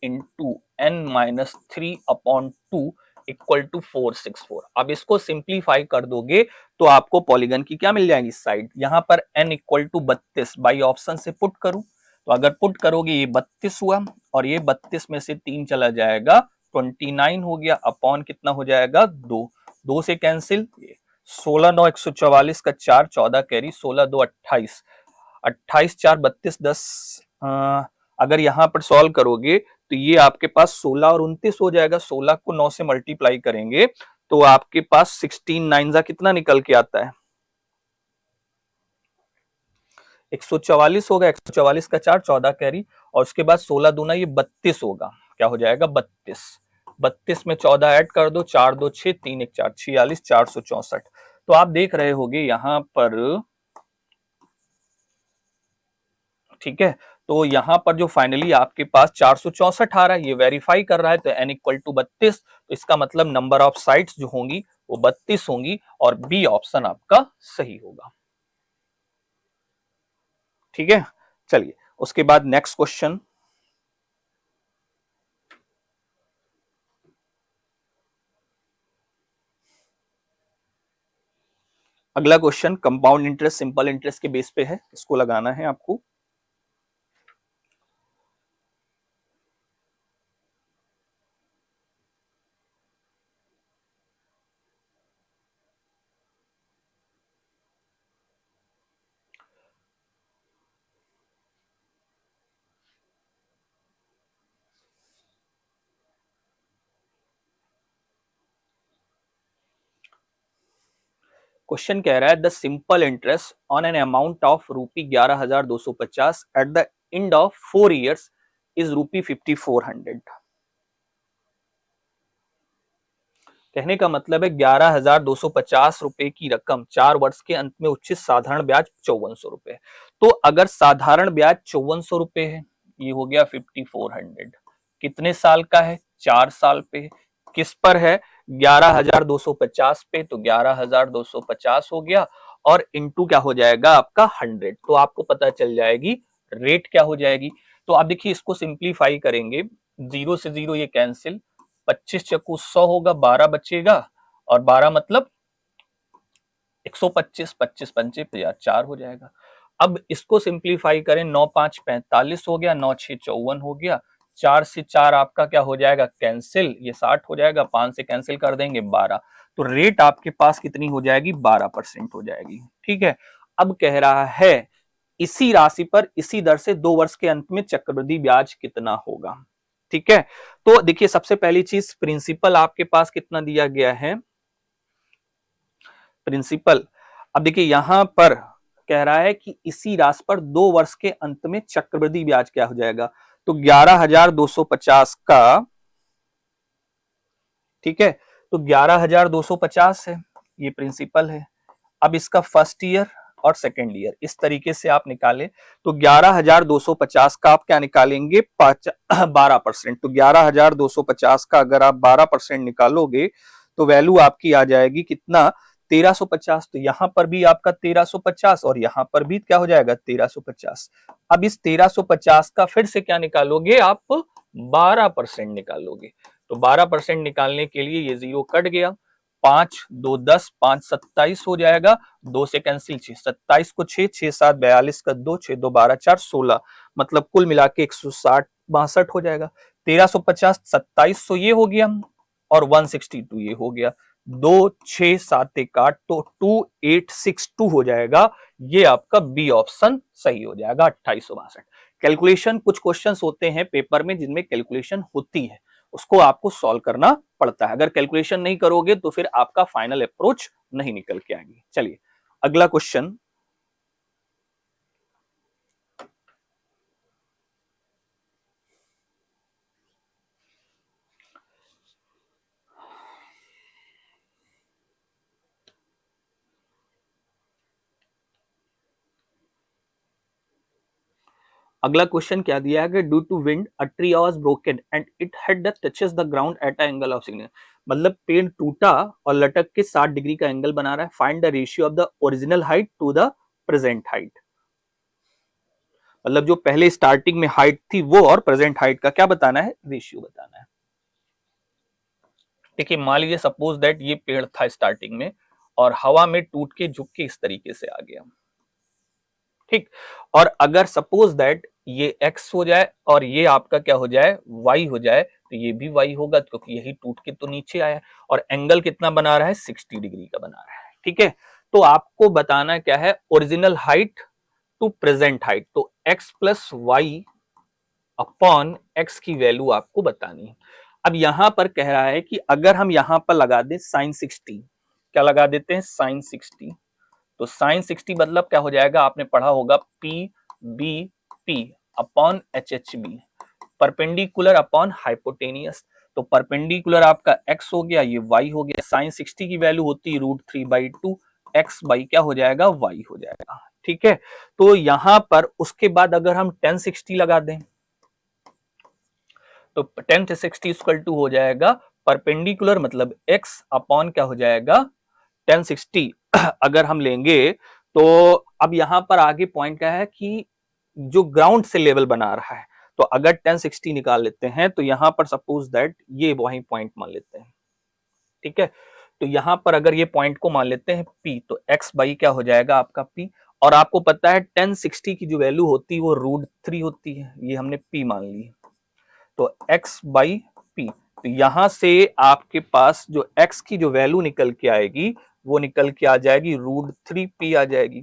into n minus 3/2 equal to 464। अब इसको सिंप्लीफाई कर दोगे तो आपको पॉलीगन की क्या मिल जाएगी, साइड। यहां पर n equal to 32 by option से पुट करूं, तो अगर पुट करोगे ये 32 हुआ और ये 32 में से 3 चला जाएगा 29 हो गया, अपॉन कितना हो जाएगा 2, 2 से कैंसिल, 16 9 144 का 4 14 कैरी 16 2 28, 28 4 32 10। अगर यहां पर सॉल्व करोगे तो ये आपके पास 16 और 29 हो जाएगा, 16 को 9 से मल्टीप्लाई करेंगे तो आपके पास 16 9 जा कितना निकल के आता है 144 होगा, 144 का 4 14 कैरी और उसके बाद 16 दूना ये 32 होगा, क्या हो जाएगा 32, 32 में 14 ऐड कर दो, 4 2 6 3 1 4 46 464। तो आप देख रहे होगे यहां पर, ठीक है। तो यहां पर जो फाइनली आपके पास 464 आ रहा है, ये वेरीफाई कर रहा है, तो n इक्वल टू 32, तो इसका मतलब नंबर ऑफ साइट्स जो होंगी वो 32 होंगी और बी ऑप्शन आपका सही होगा। ठीक है, चलिए उसके बाद नेक्स्ट क्वेश्चन। अगला question compound interest simple interest के बेस पे है, इसको लगाना है आपको। क्वेश्चन कह रहा है the simple interest on an amount of रूपी 11,250 at the end of 4 years is रूपी 5,400। कहने का मतलब है 11,250 रुपए की रकम 4 वर्ष के अंत में उचित साधारण ब्याज 5400 रुपए। तो अगर साधारण ब्याज 5400 रुपए है, ये हो गया 5400। कितने साल का है? 4 साल पे है। किस पर है? 11,250 पे, तो 11,250 हो गया और इंटू क्या हो जाएगा आपका 100। तो आपको पता चल जाएगी रेट क्या हो जाएगी। तो आप देखिए इसको सिंप्लीफाई करेंगे, 0 से 0 ये कैंसिल, 25 चक्कू 100 होगा, 12 बचेगा और 12 मतलब 125, 25 पंचे 4 हो जाएगा। अब इसको सिंप्लीफाई करें, 9 5 45 हो गया, 9 6 54 हो गया, 4 से 4 आपका क्या हो जाएगा कैंसिल, ये 60 हो जाएगा, 5 से कैंसिल कर देंगे 12। तो रेट आपके पास कितनी हो जाएगी? 12% हो जाएगी। ठीक है, अब कह रहा है इसी राशि पर इसी दर से 2 वर्ष के अंत में चक्रवृद्धि ब्याज कितना होगा। ठीक है, तो देखिए सबसे पहली चीज प्रिंसिपल आपके पास कितना दिया गया है, प्रिंसिपल। अब देखिए यहां पर कह रहा है कि इसी राशि पर 2 वर्ष के अंत में चक्रवृद्धि ब्याज क्या हो जाएगा, तो 11,250 का, ठीक है, तो 11,250 है, ये प्रिंसिपल है। अब इसका फर्स्ट ईयर और सेकेंड ईयर इस तरीके से आप निकाले, तो 11,250 का आप क्या निकालेंगे? 12%। तो 11,250 का अगर आप 12% निकालोगे तो वैल्यू आपकी आ जाएगी कितना? 1350। तो यहां पर भी आपका 1350 और यहां पर भी क्या हो जाएगा? 1350। अब इस 1350 का फिर से क्या निकालोगे आप? 12% निकालोगे। तो 12% निकालने के लिए ये जीरो कट गया, 5 2 10, 5 27 हो जाएगा, 2 से कैंसिल 6, 27 को 6, 6 7 42 का 2, 6 2 12 4 16, मतलब कुल मिला के 160 62 हो जाएगा। 1350 2700 ये हो गया और 162 ये हो गया, 2 6 7 1 8, तो 2862 हो जाएगा। ये आपका बी ऑप्शन सही हो जाएगा, 2862। कैलकुलेशन, कुछ क्वेश्चंस होते हैं पेपर में जिनमें कैलकुलेशन होती है, उसको आपको सॉल्व करना पड़ता है। अगर कैलकुलेशन नहीं करोगे तो फिर आपका फाइनल अप्रोच नहीं निकल के आएगी। चलिए अगला क्वेश्चन, अगला क्वेश्चन क्या दिया है कि due to wind a tree was broken and it had the touches the ground at a angle of 60, मतलब पेड़ टूटा और लटक के 60 डिग्री का एंगल बना रहा है। Find the ratio of the original height to the present height, मतलब जो पहले स्टार्टिंग में हाइट थी वो और प्रेजेंट हाइट का क्या बताना है? रेशियो बताना है। देखिए मान लीजिए सपोज दैट ये पेड़ था स्टार्टिंग में और हवा में टूट के झुक के इस तरीके से आ गया, ठीक। और अगर सपोज दैट ये x हो जाए और ये आपका क्या हो जाए? y हो जाए, तो ये भी y होगा क्योंकि यही टूट के तो नीचे आया और एंगल कितना बना रहा है? 60 डिग्री का बना रहा है। ठीक है, तो आपको बताना क्या है? Original height to present height, तो x plus y upon x की वैल्यू आपको बतानी है। अब यहां पर कह रहा है कि अगर हम यहां पर लगा दें साइन 60, क्या लगा देते हैं? साइन 60, तो साइन 60 मतलब क्या हो जाएगा? आपने पढ़ा होगा P B P upon H H B, perpendicular upon hypotenuse. तो परपेंडिकुलर आपका x हो गया, ये y हो गया, साइन 60 की वैल्यू होती है √3/2, x बाई क्या हो जाएगा? y हो जाएगा। ठीक है, तो यहां पर उसके बाद अगर हम tan 60 लगा दें तो tan 60 इक्वल टू हो जाएगा परपेंडिकुलर मतलब x अपॉन क्या हो जाएगा? tan 60 अगर हम लेंगे तो अब यहां पर आगे पॉइंट क्या है कि जो ग्राउंड से लेवल बना रहा है, तो अगर tan 60 निकाल लेते हैं तो यहां पर सपोज दैट ये वही पॉइंट मान लेते हैं। ठीक है, तो यहां पर अगर ये पॉइंट को मान लेते हैं p, तो x बाई क्या हो जाएगा आपका p, और आपको पता है tan 60 की जो वैल्यू होती है वो √3 होती है, ये हमने p मान ली, तो x बाई p। तो यहां से आपके पास जो x की जो वैल्यू निकल के आएगी वो निकल के आ जाएगी √3p आ जाएगी,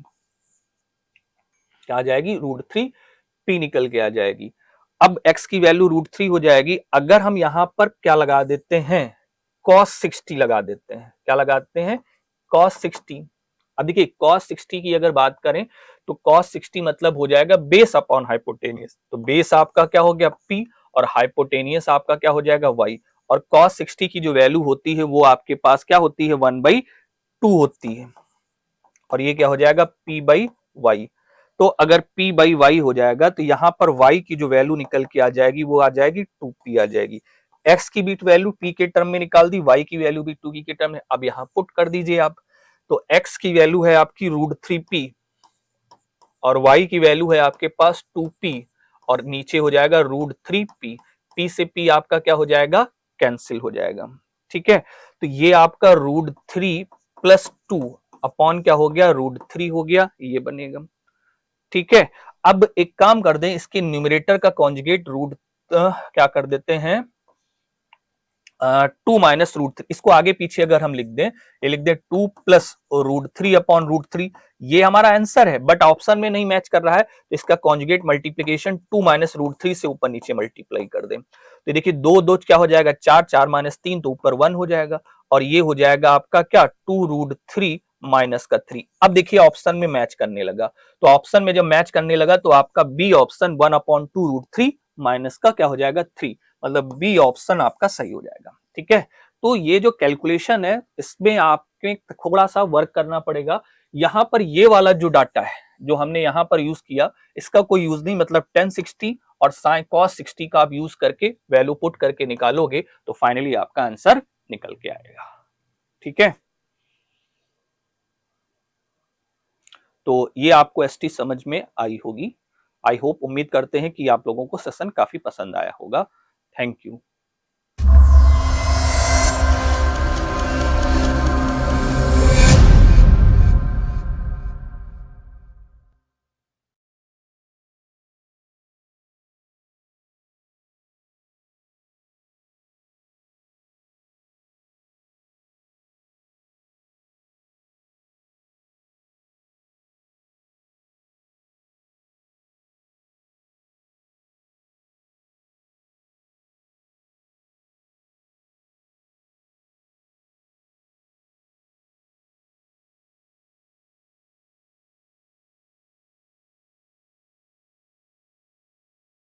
क्या आ जाएगी? √3p निकल के आ जाएगी। अब x की वैल्यू √3 हो जाएगी, अगर हम यहां पर क्या लगा देते हैं? cos 60 लगा देते हैं, क्या लगाते हैं? cos 60। अब देखिए cos 60 की अगर बात करें तो cos 60 मतलब हो जाएगा बेस अपॉन हाइपोटेनियस, तो बेस आपका क्या हो गया? p और हाइपोटेनियस आपका क्या हो जाएगा? y, और cos 60 की जो वैल्यू होती है वो आपके पास क्या होती है 1/2 होती है, और ये क्या हो जाएगा p/y। तो अगर p/y हो जाएगा तो यहां पर y की जो वैल्यू निकल के आ जाएगी वो आ जाएगी 2p आ जाएगी। x की भी वैल्यू p के टर्म में निकाल दी, y की वैल्यू भी 2p के टर्म में, अब यहां पुट कर दीजिए आप। तो x की वैल्यू है आपकी √3p और y की वैल्यू है आपके पास 2p और नीचे हो जाएगा √3p। p से p आपका क्या हो जाएगा कैंसिल हो जाएगा। ठीक है, तो ये आपका √3 + 2 अपॉन क्या हो गया √3 हो गया, ये बनेगा। ठीक है, अब एक काम कर दें, इसके न्यूमरेटर का कॉन्जुगेट क्या कर देते हैं 2 - √3, इसको आगे पीछे अगर हम लिख दें, ये लिख दें 2 + √3 अपॉन √3, ये हमारा आंसर है, बट ऑप्शन में नहीं मैच कर रहा है, तो इसका कॉन्जुगेट मल्टीप्लीकेशन 2 - √3 से ऊपर नीचे मल्टीप्लाई कर दें। तो देखिए 2 2 क्या हो जाएगा 4, 4 - 3 तो ऊपर 1 हो जाएगा, और ये हो जाएगा आपका क्या 2√3 - का 3। अब देखिए ऑप्शन में मैच करने लगा, तो ऑप्शन में जब मैच करने लगा तो आपका बी ऑप्शन 1/2 √3 माइनस का क्या हो जाएगा 3, मतलब बी ऑप्शन आपका सही हो जाएगा। ठीक है, तो ये जो कैलकुलेशन है इसमें आपके थोड़ा सा वर्क करना पड़ेगा। यहां पर ये वाला जो डाटा है जो हमने यहां पर यूज किया, इसका कोई यूज नहीं, मतलब tan 60 और sin cos 60 का आप यूज करके वैल्यू पुट करके निकालोगे तो फाइनली आपका आंसर निकल के आएगा। ठीक है, तो ये आपको एसटी समझ में आई होगी। आई होप, उम्मीद करते हैं कि आप लोगों को सेशन काफी पसंद आया होगा। Thank you.